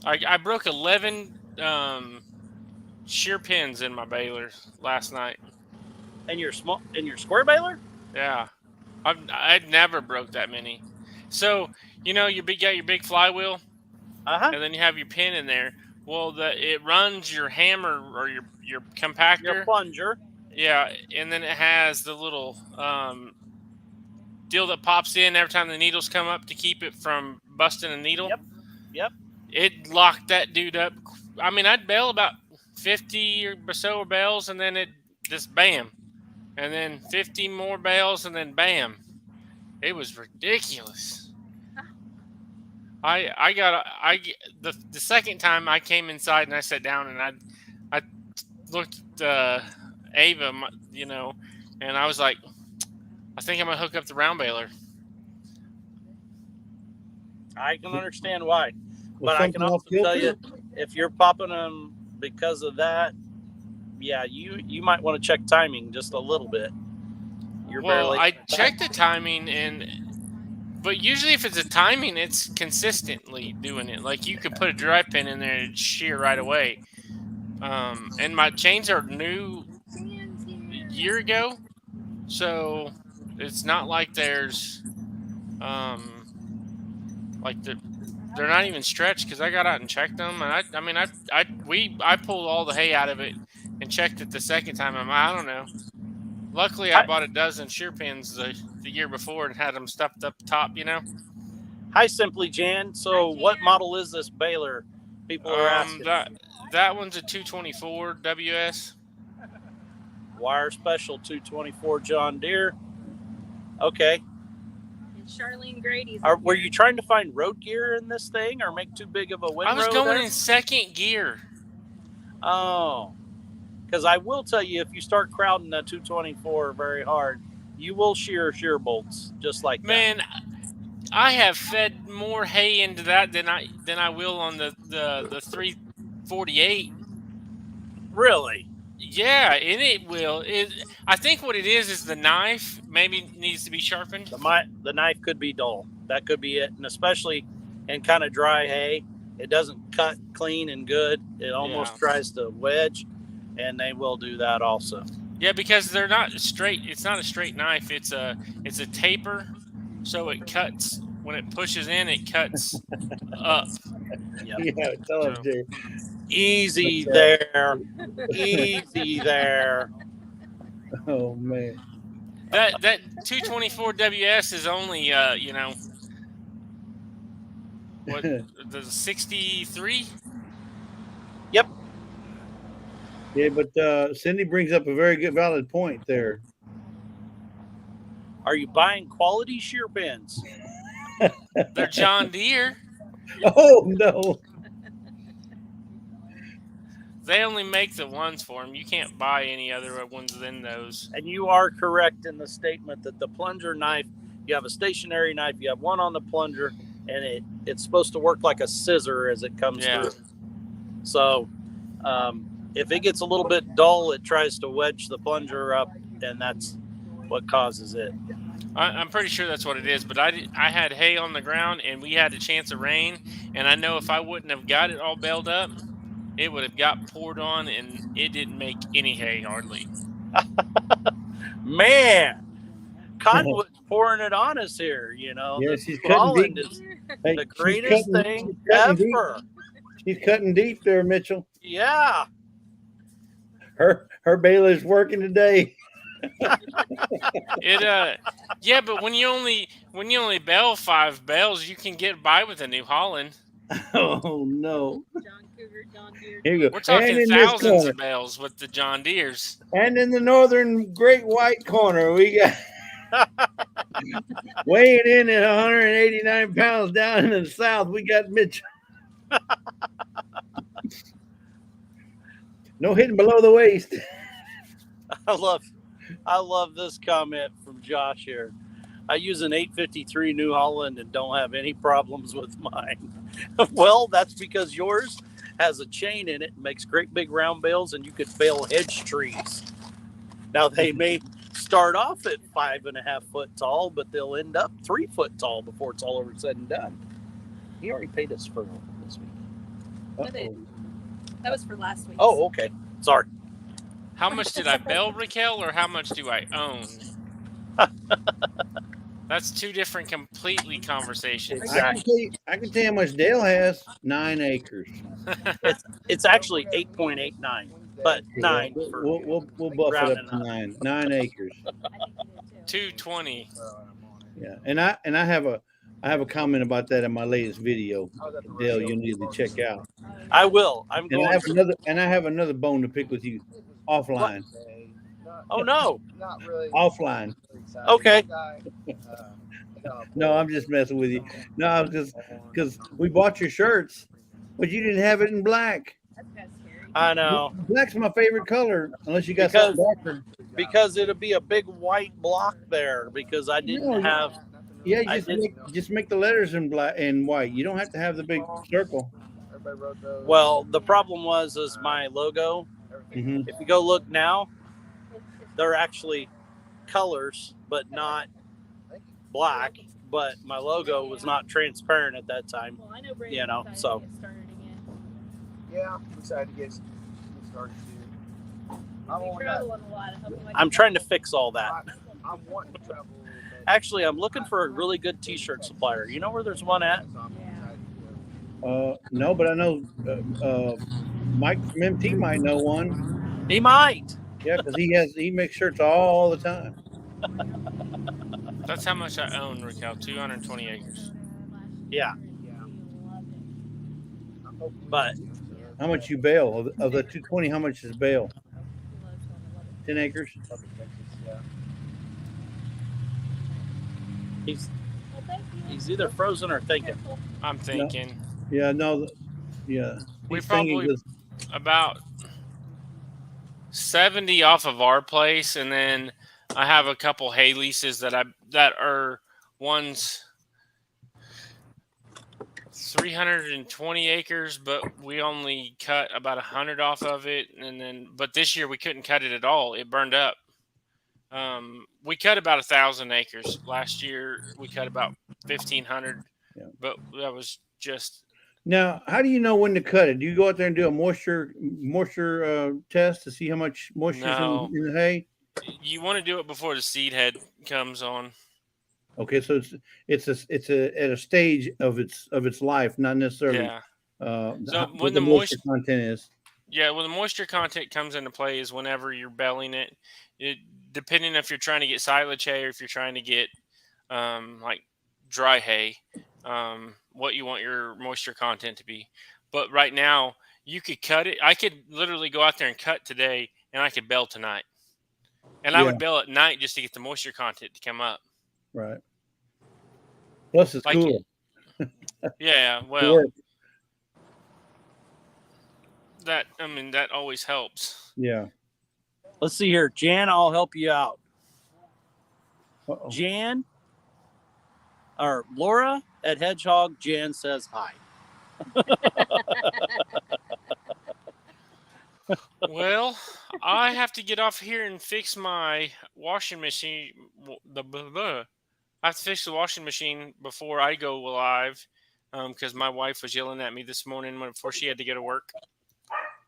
I broke 11 shear pins in my baler last night. And your square baler? Yeah, I'd never broke that many. So you got your big flywheel, and then you have your pin in there. Well, it runs your hammer or your compactor, your plunger. Yeah, and then it has the little deal that pops in every time the needles come up to keep it from busting a needle. Yep. It locked that dude up. I mean, I'd bail about 50 or so bales, and then it just bam. And then 50 more bales, and then bam. It was ridiculous. The second time I came inside and I sat down and I looked at Ava, and I was like, I think I'm going to hook up the round baler. I can understand why. Well, but I can also tell you, if you're popping them because of that, yeah, you might want to check timing just a little bit. I checked the timing, but usually if it's a timing, it's consistently doing it. Like you could put a dry pin in there and shear right away. And my chains are new a year ago, so it's not like there's they're not even stretched because I got out and checked them, and I pulled all the hay out of it and checked it the second time. I don't know. Luckily, I bought a dozen shear pins the year before and had them stuffed up top. Hi, Simply Jan. So, what model is this baler? People are asking. That one's a 224 WS. Wire Special 224 John Deere. Okay. Charlene Grady's. Were you trying to find road gear in this thing or make too big of a windrow? I was going in second gear. Oh. Because I will tell you, if you start crowding that 224 very hard, you will shear bolts just like that. Man, I have fed more hay into that than I will on the 348. Really? Yeah, and it will. I think what it is the knife maybe needs to be sharpened. The knife could be dull. That could be it. And especially and kind of dry hay. It doesn't cut clean and good. It almost tries to wedge, and they will do that also. Yeah, because they're not straight. It's not a straight knife. It's a taper, so it cuts when it pushes in. It cuts up. Yep. Yeah, tell him, So- Jerry. Easy there, easy there. Oh man. That 224 WS is only what, the 63. Yep. Yeah, but Cindy brings up a very good, valid point there. Are you buying quality shear pins? They're John Deere. Oh no. They only make the ones for them. You can't buy any other ones than those. And you are correct in the statement that the plunger knife, you have a stationary knife, you have one on the plunger, and it's supposed to work like a scissor as it comes through. So if it gets a little bit dull, it tries to wedge the plunger up, and that's what causes it. I'm pretty sure that's what it is. But I had hay on the ground, and we had a chance of rain. And I know if I wouldn't have got it all baled up, it would have got poured on, and it didn't make any hay hardly. Man, Cottonwood's pouring it on us here. You know, Yeah, the she's New cutting Holland deep. is Hey, the she's greatest cutting- thing she's cutting deep. ever. She's cutting deep there, Mitchell. Yeah. Her baler's working today. Yeah, but when you only bale 5 bales, you can get by with a New Holland. Oh no. John Deere. Here you go. We're talking And in this thousands corner, of bales with the John Deeres. and in the northern great white corner, we got weighing in at 189 pounds. Down in the south, we got Mitchell. No hitting below the waist. I love this comment from Josh here. I use an 853 New Holland and don't have any problems with mine. Well, that's because yours has a chain in it and makes great big round bales, and you could bale hedge trees. Now they may start off at 5.5 foot tall, but they'll end up 3 foot tall before it's all over said and done. He already paid us for this week. No, that was for last week. Oh, okay. Sorry. How much did I bale, Raquel, or how much do I own? That's two different completely conversations. Exactly. I can tell you how much Dale has. 9 acres. It's actually 8.89, but 9 for We'll buff it up rounding to up. 9. 9 acres. 220. Yeah, and I have a comment about that in my latest video, Dale. You need to check out. I will. I'm And going. I have another bone to pick with you, offline. Oh no. Not really. Offline. Okay. No, I'm just messing with you. No, because we bought your shirts, but you didn't have it in black. That's kind of scary. I know. Black's my favorite color, unless you got Because- something darker. Because it'll be a big white block there because I didn't No, have. Yeah, I just make the letters in black and white. You don't have to have the big circle. Well, the problem is my logo. Mm-hmm. If you go look now, they're actually colors, but not black. But my logo was not transparent at that time. Well, I know You know, Brandon's so- excited to get started again. Yeah, I'm excited to get started too. I'm We only travel a lot. I hope you like I'm it. trying to fix all that. I'm wanting to travel a little bit. Actually, I'm looking for a really good T-shirt supplier. You know where there's one at? No, but I know Mike from MT might know one. He might. Yeah, because he makes shirts all the time. That's how much I own, Raquel. 220 acres. Yeah, but How much you bail of the 220? How much is bail? 10 acres. he's Well, thank you. he's either frozen or thinking. Careful. I'm thinking Yeah, no, yeah. We He's thinking probably- about 70 off of our place, and then I have a couple hay leases that are ones 320 acres, but we only cut about 100 off of it, but this year we couldn't cut it at all. It burned up. We cut about 1,000 acres last year. We cut about 1,500, Yeah. but that was just Now, how do you know when to cut it? Do you go out there and do a moisture test to see how much moisture's no. in the hay? You want to do it before the seed head comes on. Okay, so it's at a stage of its life, not necessarily Yeah. So what the moisture content is. Yeah, when the moisture content comes into play is whenever you're belling it. Depending if you're trying to get silage hay or if you're trying to get like dry hay, what you want your moisture content to be. But right now, you could cut it. I could literally go out there and cut today, and I could bell tonight. And I Yeah, would bell at night just to get the moisture content to come up. right. Plus, it's Like, cooler. yeah, To well, work. that always helps. Yeah. Let's see here. Jan, I'll help you out. Uh-oh. Jan or Laura at Hedgehog, Jan says hi. Well, I have to get off here and fix my washing machine. I have to fix the washing machine before I go live because my wife was yelling at me this morning before she had to go to work.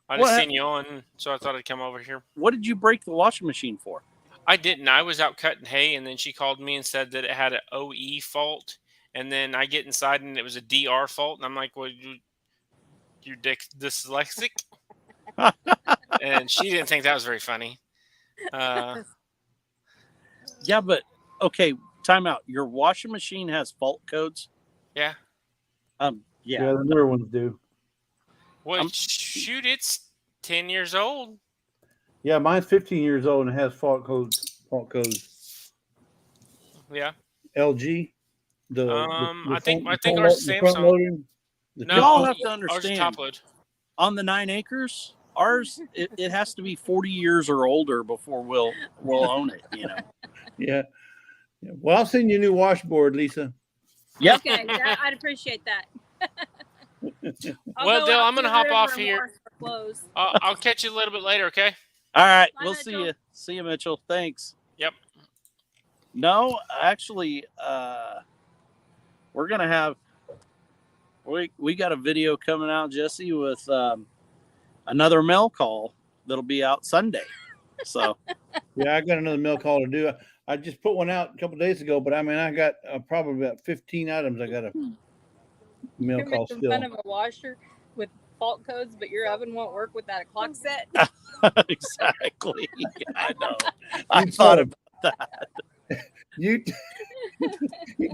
I just seen you on, so I thought I'd come over here. What did you break the washing machine for? I didn't. I was out cutting hay, and then she called me and said that it had an OE fault. And then I get inside, and it was a DR fault. And I'm like, well, you're dyslexic? And she didn't think that was very funny. Yeah, but okay, time out. Your washing machine has fault codes? Yeah. Yeah, the newer ones do. Well, shoot, it's 10 years old. Yeah, mine's 15 years old and it has fault codes. Yeah. LG. I think ours is Samsung. No, y'all have to Ours is understand. top load. On the 9 acres, ours it has to be 40 years or older before we'll own it. You know. Yeah. Well, I'll send you a new washboard, Lisa. Yeah. Okay, I'd appreciate that. Well, Dale, I'm going to hop off here. I'll catch you a little bit later, okay? All right. Bye, We'll Mitchell. see you. See you, Mitchell. Thanks. Yep. No, actually, we're going to have, we got a video coming out, Jesse, with another mail call that'll be out Sunday. So, yeah, I got another mail call to do. I just put one out a couple of days ago, but I mean, I got probably about 15 items I got to mail You're call making still. fun of a washer with fault codes, but your oven won't work without a clock set. exactly. I know. I thought about that. You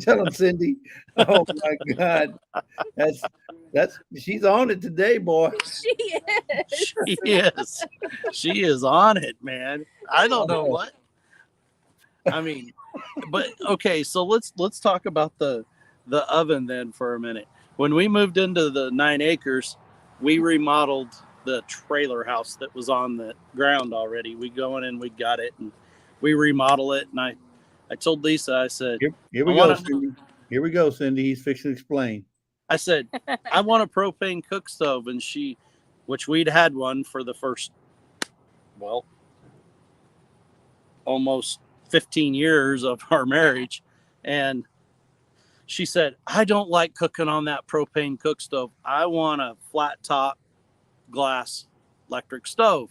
tell him, Cindy. Oh my God, that's she's on it today, boy. She is on it, man. I don't know what. I mean, but okay. So let's talk about the oven then for a minute. When we moved into the 9 acres, we remodeled the trailer house that was on the ground already. We go in and we got it and we remodel it. And I told Lisa, I said, here we go, Cindy. Here we go, Cindy. He's fixing to explain. I said, I want a propane cook stove. And which we'd had one for the first, almost 15 years of our marriage. And she said, I don't like cooking on that propane cook stove. I want a flat top glass electric stove.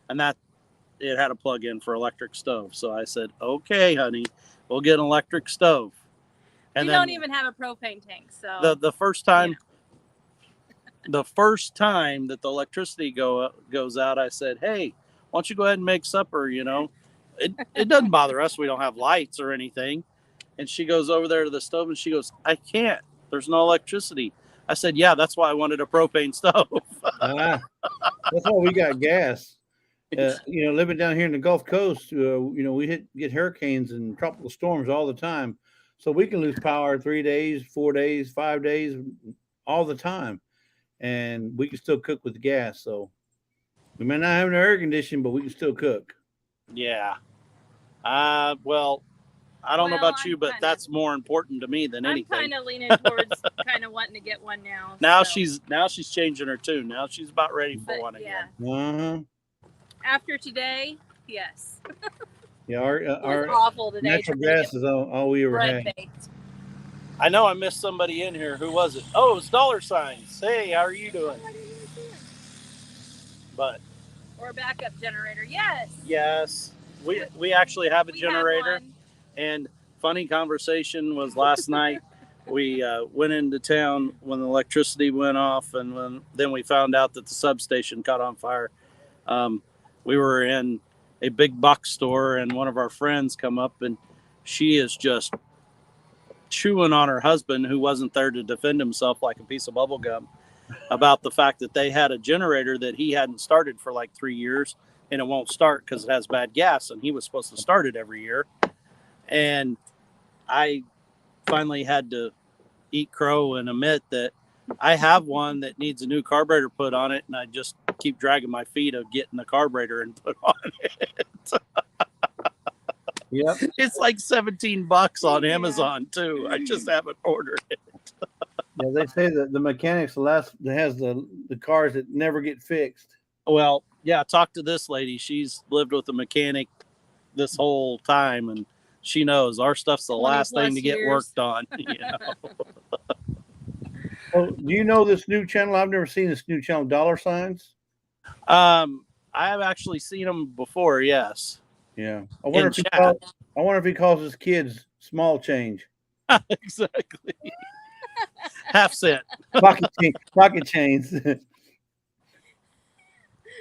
And that it had a plug in for electric stove. So I said, okay, honey, we'll get an electric stove. And we don't even have a propane tank. So the first time, the first time that the electricity goes out, I said, hey, why don't you go ahead and make supper? You know, it doesn't bother us. We don't have lights or anything. And she goes over there to the stove and she goes, I can't. There's no electricity. I said, yeah, that's why I wanted a propane stove. That's why we got gas. Living down here in the Gulf Coast, we get hurricanes and tropical storms all the time. So we can lose power 3 days, 4 days, 5 days, all the time. And we can still cook with gas. So we may not have an air conditioning, but we can still cook. Yeah. Well, I don't know about you, but that's more important to me than anything. I'm kind of leaning towards kind of wanting to get one now. Now she's changing her tune. Now she's about ready for one again. Uh-huh. After today, yes. Yeah, our awful today. natural gas is all we ever had. I know I missed somebody in here. Who was it? Oh, it was dollar signs. Hey, how are you doing? I didn't even see him. But Or a backup generator. Yes. yes, we actually have a generator. And funny conversation was last night. We went into town when the electricity went off, and then we found out that the substation caught on fire. We were in a big box store, and one of our friends come up, and she is just chewing on her husband, who wasn't there to defend himself, like a piece of bubble gum, about the fact that they had a generator that he hadn't started for like 3 years, and it won't start because it has bad gas, and he was supposed to start it every year. And I finally had to eat crow and admit that I have one that needs a new carburetor put on it, and I just keep dragging my feet of getting the carburetor and put on it. Yep. It's like $17 on Amazon too. I just haven't ordered it. Yeah, they say that the mechanics that has the cars that never get fixed. Well, yeah, talk to this lady. She's lived with a mechanic this whole time, and she knows our stuff's the last thing to get worked on. You know? Oh, do you know this new channel? I've never seen this new channel, dollar signs. I have actually seen them before. Yes. Yeah, I wonder if he calls his kids small change. Exactly. Half cent. Pocket chains.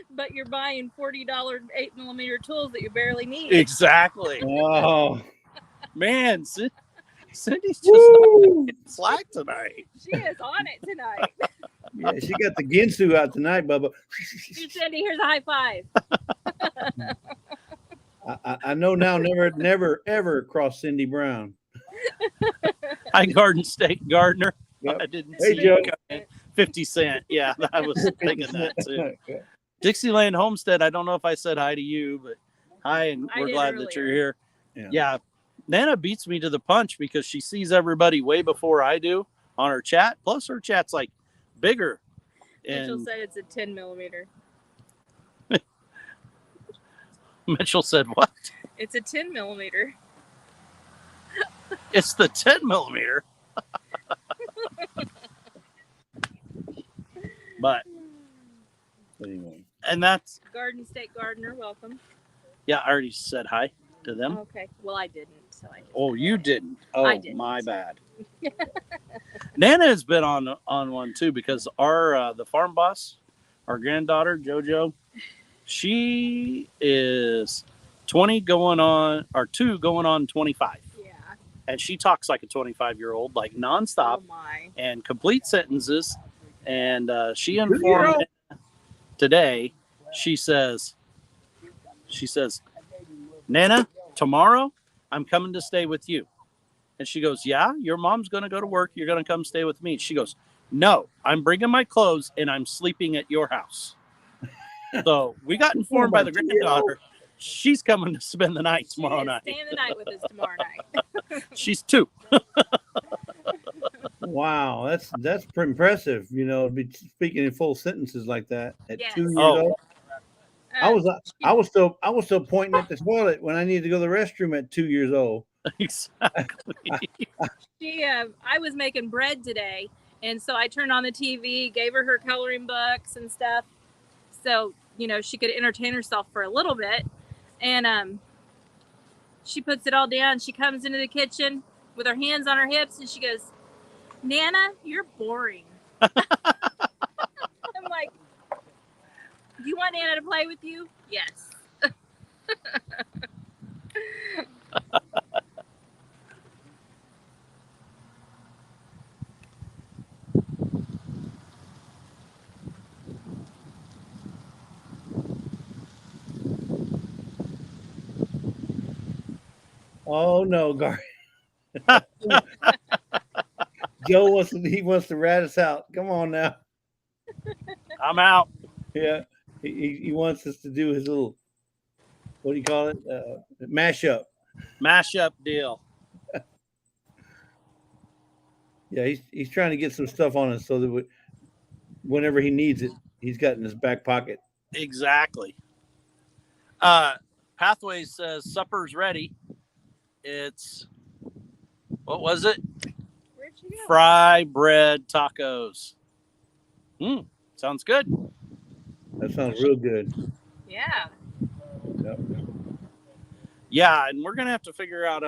But you're buying $40 8mm tools that you barely need. Exactly. Oh man, Cindy's just not slack tonight. She is on it tonight. Yeah, she got the Ginsu out tonight, Bubba. Cindy, here's a high five. I know now. Never, ever cross Cindy Brown. Hi, Garden State Gardener. Yep. I didn't Hey, see Joe. you. 50 Cent. Yeah, I was thinking that too. Dixieland Homestead. I don't know if I said hi to you, but hi, and we're glad that you're here. Yeah. Nana beats me to the punch because she sees everybody way before I do on her chat. Plus, her chat's like bigger. Mitchell said it's a 10mm. Mitchell said what? It's a 10mm. It's the 10mm. But anyway, and that's Garden State Gardener. Welcome. Yeah, I already said hi to them. Okay. Well, I didn't. So I just you didn't. Oh, I didn't. My bad. Nana has been on one too because our the farm boss, our granddaughter JoJo, she is 20 going on or 2 going on 25. Yeah. And she talks like a 25-year-old, like nonstop and complete sentences. And she informed me today. She says, Nana, tomorrow I'm coming to stay with you. And she goes, yeah, your mom's going to go to work. You're going to come stay with me. She goes, no, I'm bringing my clothes and I'm sleeping at your house. So we got informed by the granddaughter. She's coming to spend the night tomorrow night. Staying the night with us tomorrow night. She's 2. Wow, that's pretty impressive. You know, be speaking in full sentences like that at 2 years old. I was still pointing at the toilet when I needed to go to the restroom at 2 years old. Exactly. I was making bread today, and so I turned on the TV, gave her coloring books and stuff, so she could entertain herself for a little bit. And she puts it all down. She comes into the kitchen with her hands on her hips, and she goes, Nana, you're boring. I'm like, do you want Nana to play with you? Yes. Oh no, Gar. Joe wants to rat us out. Come on now. I'm out. Yeah, he wants us to do his little, what do you call it? Mashup deal. Yeah, he's trying to get some stuff on us so that whenever he needs it, he's got it in his back pocket. Exactly. Pathways says supper's ready. It's, what was it? Where'd Fry bread tacos. Sounds good. That sounds real good. Yeah. Yep. Yeah, and we're gonna have to figure out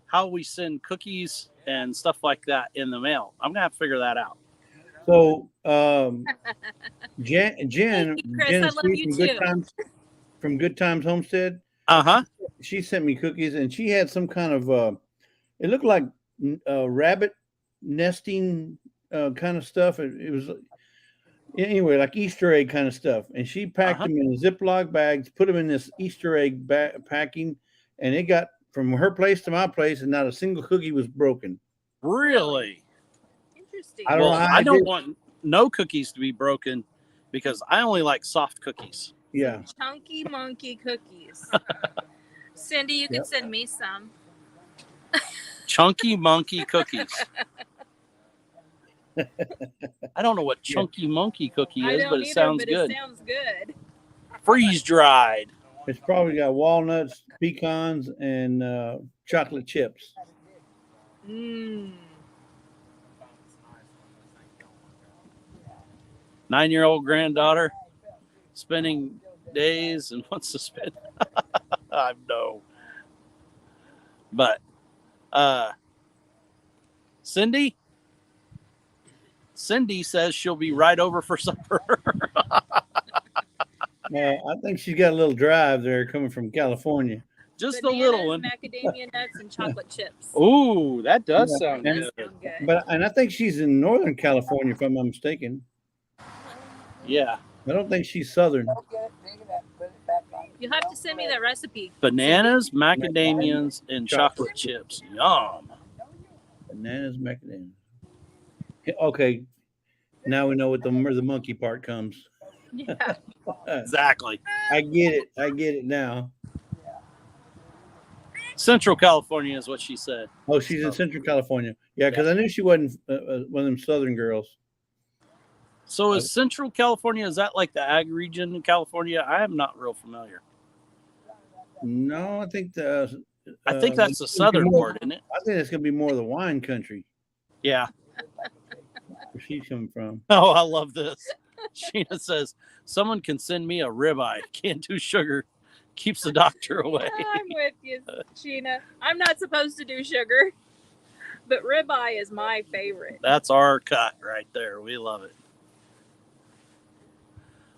how we send cookies and stuff like that in the mail. I'm gonna have to figure that out. So Jen Chris, I is love here you from Good Times Homestead. Uh-huh. She sent me cookies, and she had some kind of it looked like rabbit nesting kind of stuff. It was anyway like Easter egg kind of stuff, and she packed them in Ziploc bags, put them in this Easter egg packing, and it got from her place to my place, and not a single cookie was broken. Really? Interesting. I don't know. I don't want no cookies to be broken because I only like soft cookies. Yeah. Some chunky monkey cookies. Cindy, you can send me some. Chunky monkey cookies. I don't know what chunky monkey cookie is, but it sounds good. It sounds good. Freeze dried. It's probably got walnuts, pecans, and chocolate chips. 9-year-old granddaughter spending days and wants to spend. I know. But Cindy says she'll be right over for supper. I think she's got a little drive there coming from California. Just Bananas, a little one. Macadamia nuts and chocolate chips. Ooh, that does sound good. But I think she's in Northern California, if I'm not mistaken. Yeah. I don't think she's Southern. You have to send me that recipe. Bananas, macadamias, and chocolate chips. Yum. Bananas, macadamias. Okay. Now we know what the monkey part comes. Yeah. Exactly. I get it now. Central California is what she said. Oh, she's in Central California. Yeah, because I knew she wasn't one of them Southern girls. So is Central California, is that like the ag region in California? I am not real familiar. No, I think that's the southern part, isn't it? I think it's going to be more of the wine country. Yeah. Where she's coming from. Oh, I love this. Sheena says, someone can send me a ribeye. Can't do sugar. Keeps the doctor away. I'm with you, Sheena. I'm not supposed to do sugar, but ribeye is my favorite. That's our cut right there. We love it.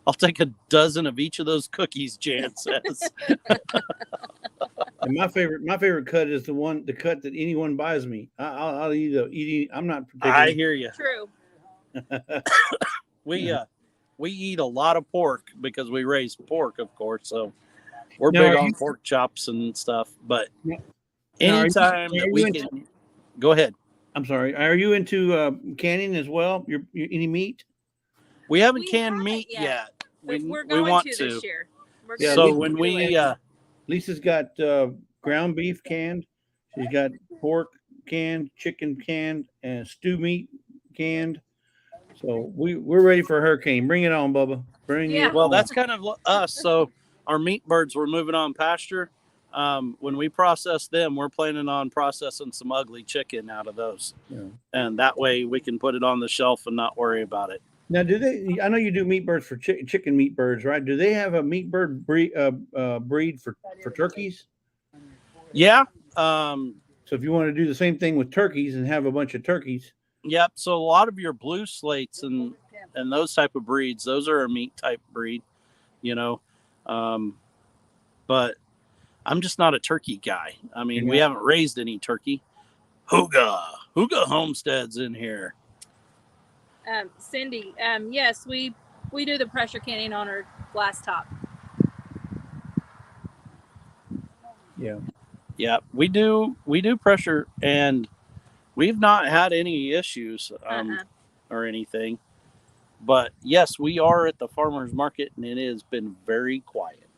I'll take a dozen of each of those cookies, Jan says. And my favorite cut is the cut that anyone buys me. I'll eat. I'm not particular. I hear you. True. We eat a lot of pork because we raise pork, of course. So we're big on pork chops and stuff. But anytime that we can, go ahead. I'm sorry. Are you into canning as well? You're any meat? We haven't canned meat yet. We want to this year. So when we Lisa's got ground beef canned, she's got pork canned, chicken canned, and stew meat canned. So we're ready for a hurricane. Bring it on, Bubba. Bring it on. Well, that's kind of us. So our meat birds were moving on pasture. When we process them, we're planning on processing some ugly chicken out of those, and that way we can put it on the shelf and not worry about it. Now, do they? I know you do meat birds for chicken meat birds, right? Do they have a meat bird breed for turkeys? Yeah. So if you want to do the same thing with turkeys and have a bunch of turkeys. Yep. So a lot of your blue slates and those type of breeds, those are a meat type breed, but I'm just not a turkey guy. I mean, we haven't raised any turkey. Hooga Homestead's in here. Cindy, yes, we do the pressure canning on our glass top. Yeah, we do pressure, and we've not had any issues or anything. But yes, we are at the farmers market, and it has been very quiet.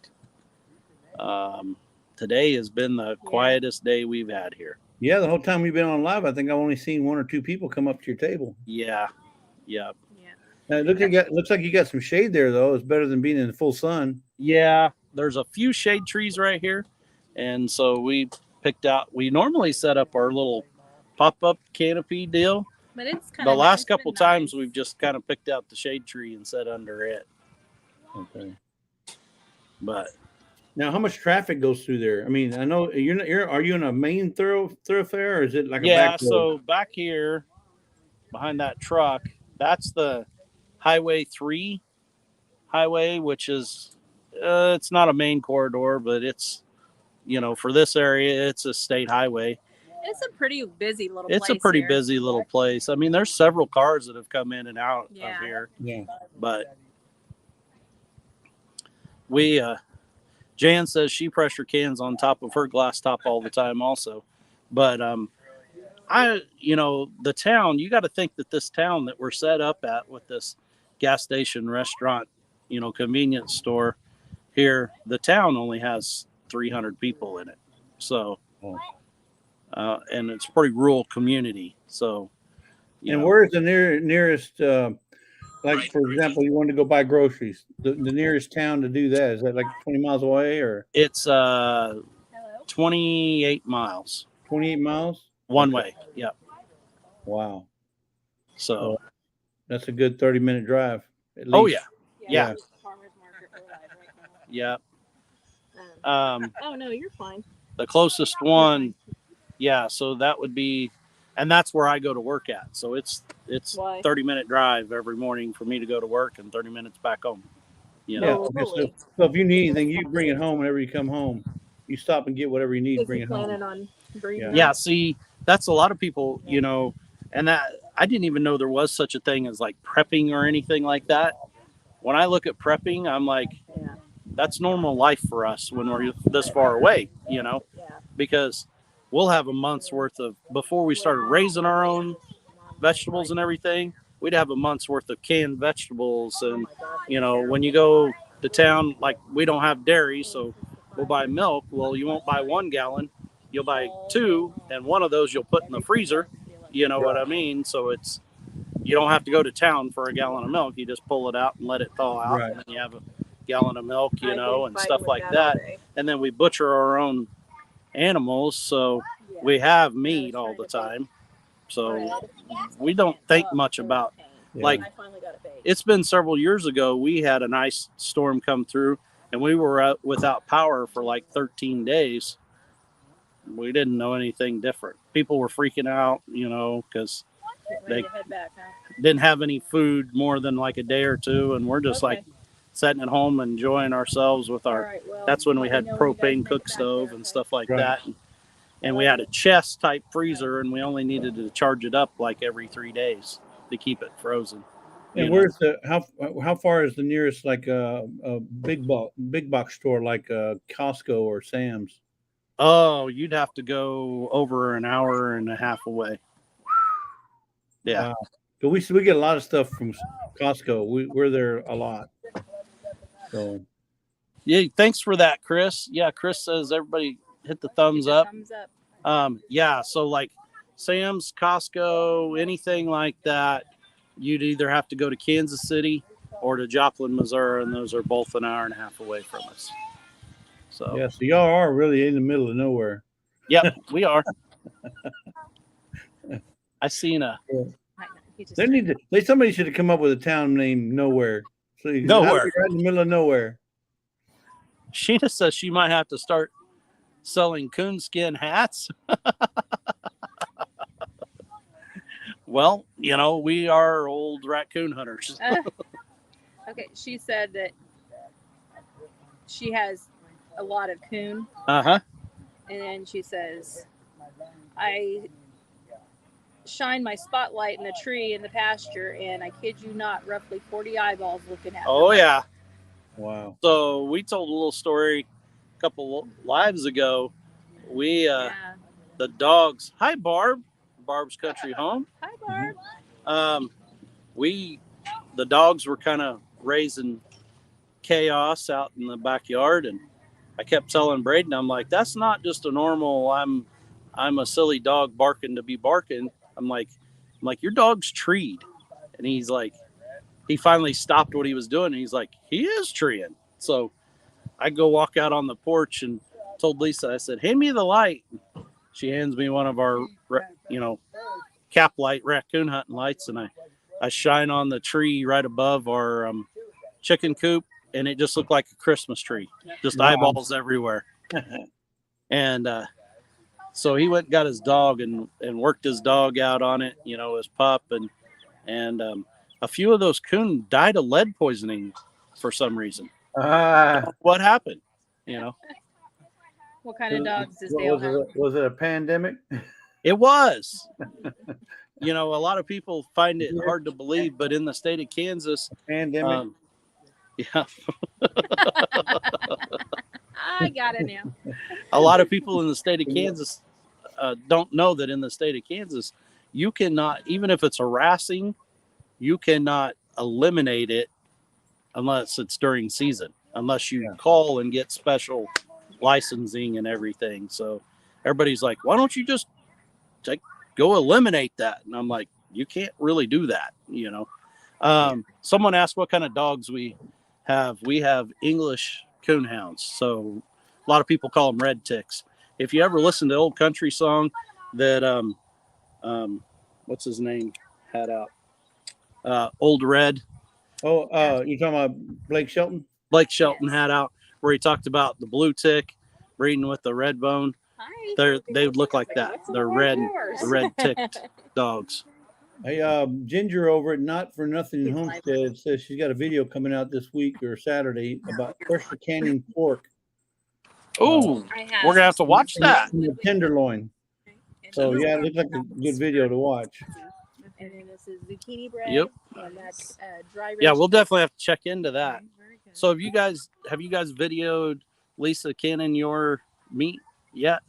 Today has been the quietest day we've had here. Yeah, the whole time we've been on live, I think I've only seen one or two people come up to your table. Yeah. Now, it looks like you got some shade there, though. It's better than being in the full sun. Yeah, there's a few shade trees right here, and so we picked out. We normally set up our little pop-up canopy deal. But it's kind The of last couple times we've just kind of picked out the shade tree and sat under it. Okay. But now, how much traffic goes through there? I mean, I know are you in a main thoroughfare, or is it like a back road? So back here behind that truck, that's the Highway 3 highway, which is it's not a main corridor, but it's, for this area, it's a state highway. It's a pretty busy little It's place. a pretty here. busy little place. I mean, there's several cars that have come in and out of here. Yeah. But we, Jan says she pressure cans on top of her glass top all the time also. But the town, you got to think that this town that we're set up at with this gas station, restaurant, convenience store here, the town only has 300 people in it. So, and it's a pretty rural community. So, and where is the nearest, like, for example, you want to go buy groceries, the nearest town to do that? Is that like 20 miles away, or? It's 28 miles. 28 miles? One way. Yep. Wow. So that's a good 30-minute drive. At least. Oh, yeah. Yeah. Yeah. Oh, no, you're fine. The closest one, so that would be, and that's where I go to work at. So it's 30-minute drive every morning for me to go to work and 30 minutes back home. So if you need anything, you bring it home whenever you come home. You stop and get whatever you need, bring it home. Yeah, see, that's a lot of people, and that I didn't even know there was such a thing as like prepping or anything like that. When I look at prepping, I'm like, that's normal life for us when we're this far away, because we'll have a month's worth of, before we started raising our own vegetables and everything, we'd have a month's worth of canned vegetables. And, when you go to town, like we don't have dairy, so we'll buy milk. Well, you won't buy 1 gallon. You'll buy 2, and one of those you'll put in the freezer. You know what I mean? So you don't have to go to town for a gallon of milk. You just pull it out and let it thaw out. Right. And then you have a gallon of milk, and stuff like that. And then we butcher our own animals. So we have meat all the time. So we don't think much about, like, it's been several years ago, we had an ice storm come through and we were out without power for like 13 days. We didn't know anything different. People were freaking out, because they didn't have any food more than like a day or two. And we're just like sitting at home enjoying ourselves with our, that's when we had propane cook stove and stuff like that. And we had a chest type freezer, and we only needed to charge it up like every 3 days to keep it frozen. And where's how far is the nearest, like a big box store like Costco or Sam's? Oh, you'd have to go over an hour and a half away. Yeah. But we get a lot of stuff from Costco. We're there a lot. So. Yeah. Thanks for that, Chris. Yeah. Chris says everybody hit the thumbs up. So like Sam's, Costco, anything like that, you'd either have to go to Kansas City or to Joplin, Missouri, and those are both an hour and a half away from us. So so y'all are really in the middle of nowhere. Yep, we are. I seen somebody should have come up with a town named Nowhere. So Nowhere, right in the middle of nowhere. Sheena says she might have to start selling coonskin hats. Well, we are old raccoon hunters. Okay, she said that she has a lot of coon. And then she says, I shine my spotlight in a tree in the pasture, and I kid you not, roughly 40 eyeballs looking at me. Oh, yeah. Wow. So we told a little story a couple lives ago. We, the dogs, hi, Barb. Barb's Country Home. Hi, Barb. The dogs were kind of raising chaos out in the backyard, and I kept telling Braden, I'm like, that's not just a normal, I'm a silly dog barking to be barking. I'm like, your dog's treed. And he's like, he finally stopped what he was doing, and he's like, he is treeing. So I go walk out on the porch and told Lisa, I said, hand me the light. She hands me one of our cap light, raccoon hunting lights, and I shine on the tree right above our chicken coop, and it just looked like a Christmas tree, just eyeballs everywhere. And so he went and got his dog and worked his dog out on it, his pup, and a few of those coon died of lead poisoning for some reason. What happened? What kind of dogs does Dale have? Was it a pandemic? It was. A lot of people find it hard to believe, but in the state of Kansas, pandemic. Yeah. I got it now. A lot of people in the state of Kansas don't know that in the state of Kansas, you cannot, even if it's harassing, you cannot eliminate it unless it's during season, unless you call and get special licensing and everything. So everybody's like, why don't you just go eliminate that? And I'm like, you can't really do that. Someone asked what kind of dogs we have. We have English coonhounds. So a lot of people call them red ticks. If you ever listen to the old country song that, what's his name had out? Old Red. Oh, you're talking about Blake Shelton? Blake Shelton had out where he talked about the blue tick breeding with the red bone. They look like that. They're red ticked dogs. Hey, Ginger over at Not for Nothing Homestead says she's got a video coming out this week or Saturday about pressure canning pork. Oh, we're gonna have to watch that. The tenderloin. So yeah, it looks like a good video to watch. And then this is zucchini bread. Yep. And that's dry. Yeah, we'll definitely have to check into that. So have you guys videoed Lisa canning your meat yet?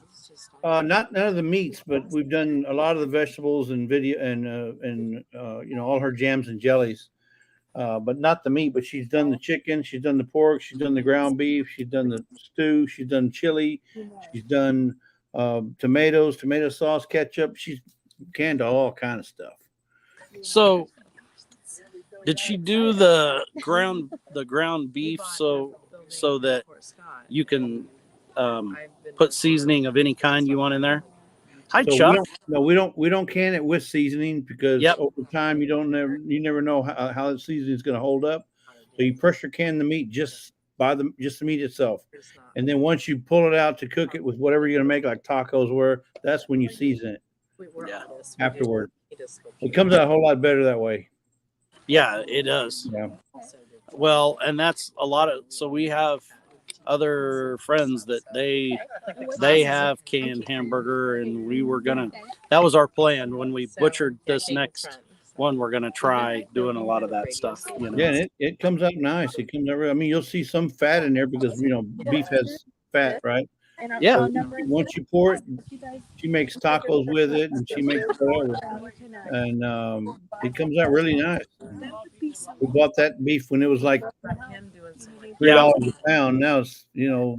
Not none of the meats, but we've done a lot of the vegetables and video and all her jams and jellies, but not the meat. But she's done the chicken, she's done the pork, she's done the ground beef, she's done the stew, she's done chili, she's done tomatoes, tomato sauce, ketchup. She's canned all kind of stuff. So did she do the ground beef so that you can put seasoning of any kind you want in there? Hi, so Chuck. We don't can it with seasoning because over time you never know how the seasoning is going to hold up. So you pressure can the meat just the meat itself, and then once you pull it out to cook it with whatever you're going to make, like tacos, that's when you season it. Afterward, it comes out a whole lot better that way. Yeah, it does. Yeah. Well, and that's a lot of. So we have other friends that they have canned hamburger, and that was our plan when we butchered this next one. We're gonna try doing a lot of that stuff. Yeah, and it comes out nice. It comes out. I mean, you'll see some fat in there because beef has fat, right? Yeah. So once you pour it, she makes tacos with it, and she makes whatever, and it comes out really nice. We bought that beef when it was like $3 a pound. Now it's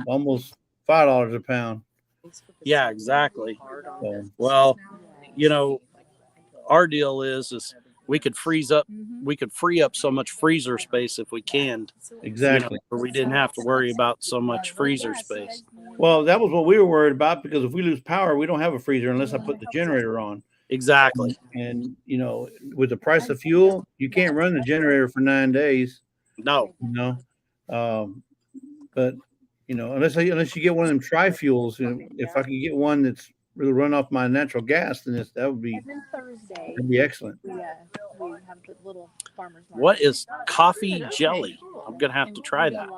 almost $5 a pound. Yeah, exactly. Well, our deal is we could free up so much freezer space if we canned. Exactly. Where we didn't have to worry about so much freezer space. Well, that was what we were worried about because if we lose power, we don't have a freezer unless I put the generator on. Exactly. And with the price of fuel, you can't run the generator for 9 days. No. But unless you get one of them tri-fuels, if I can get one that's really run off my natural gas, then that'd be excellent. We have the little farmers market. What is coffee jelly? I'm gonna have to try that.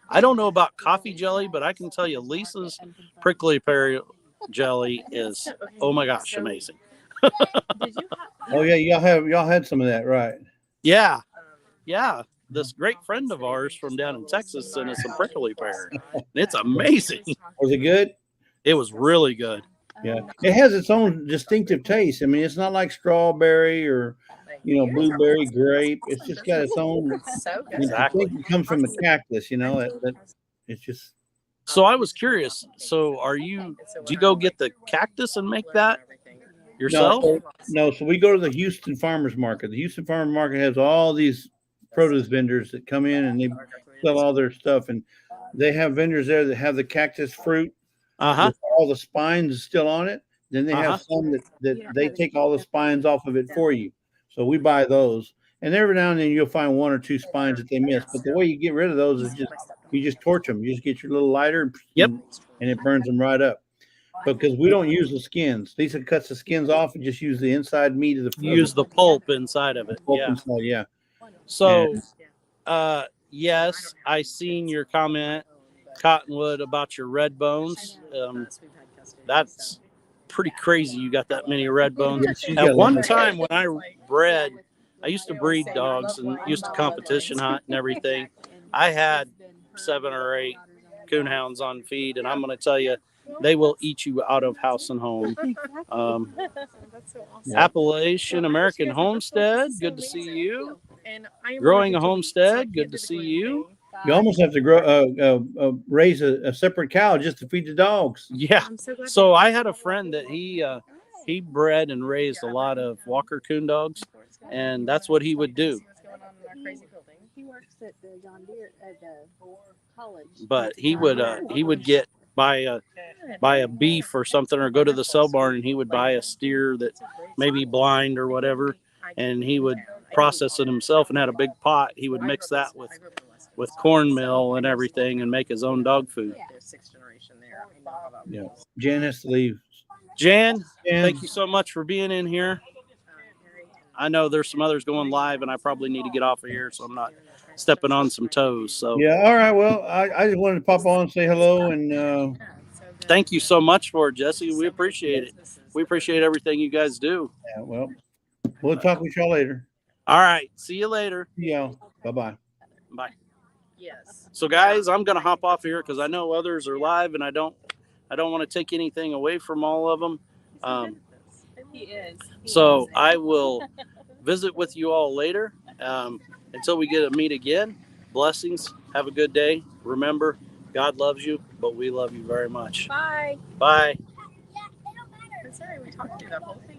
I don't know about coffee jelly, but I can tell you Lisa's prickly pear jelly is, oh my gosh, amazing. Oh yeah, y'all had some of that, right? Yeah. This great friend of ours from down in Texas sent us some prickly pear. It's amazing. Was it good? It was really good. Yeah, it has its own distinctive taste. I mean, it's not like strawberry or blueberry, grape. It's just got its own. Exactly. It comes from the cactus. It's just. So I was curious. So do you go get the cactus and make that yourself? No. So we go to the Houston Farmers Market. The Houston Farmers Market has all these produce vendors that come in and they sell all their stuff, and they have vendors there that have the cactus fruit, Uh-huh. All the spines still on it. Then they have some that they take all the spines off of it for you. So we buy those. And every now and then you'll find one or two spines that they miss. But the way you get rid of those is you just torch them. You just get your little lighter and it burns them right up. Because we don't use the skins. Lisa cuts the skins off and just use the inside meat of the Use the pulp inside of it. pulp inside, yeah. So yes, I seen your comment, Cottonwood, about your red bones. That's pretty crazy. You got that many red bones. At one time when I bred, I used to breed dogs and used to competition hunt and everything. I had 7 or 8 coonhounds on feed, and I'm going to tell you, they will eat you out of house and home. Appalachian American Homestead, good to see you. Growing a Homestead, good to see you. You almost have to raise a separate cow just to feed the dogs. Yeah. So I had a friend that he bred and raised a lot of Walker Coon dogs, and that's what he would do. He works at the John Deere at the college. But he would get buy a beef or something, or go to the sell barn, and he would buy a steer that may be blind or whatever, and he would process it himself and had a big pot. He would mix that with cornmeal and everything and make his own dog food. Yeah. Jan has to leave. Jan, thank you so much for being in here. I know there's some others going live, and I probably need to get off of here, so I'm not stepping on some toes. So yeah, all right. Well, I just wanted to pop on and say hello, and thank you so much for it, Jesse. We appreciate it. We appreciate everything you guys do. Yeah, well, we'll talk with y'all later. All right. See you later. See y'all. Bye-bye. Bye. Yes. So guys, I'm gonna hop off here because I know others are live, and I don't want to take anything away from all of them. He is. So I will visit with you all later. Until we get to meet again, blessings. Have a good day. Remember, God loves you, but we love you very much. Bye. Bye. I'm sorry we talked through that whole thing.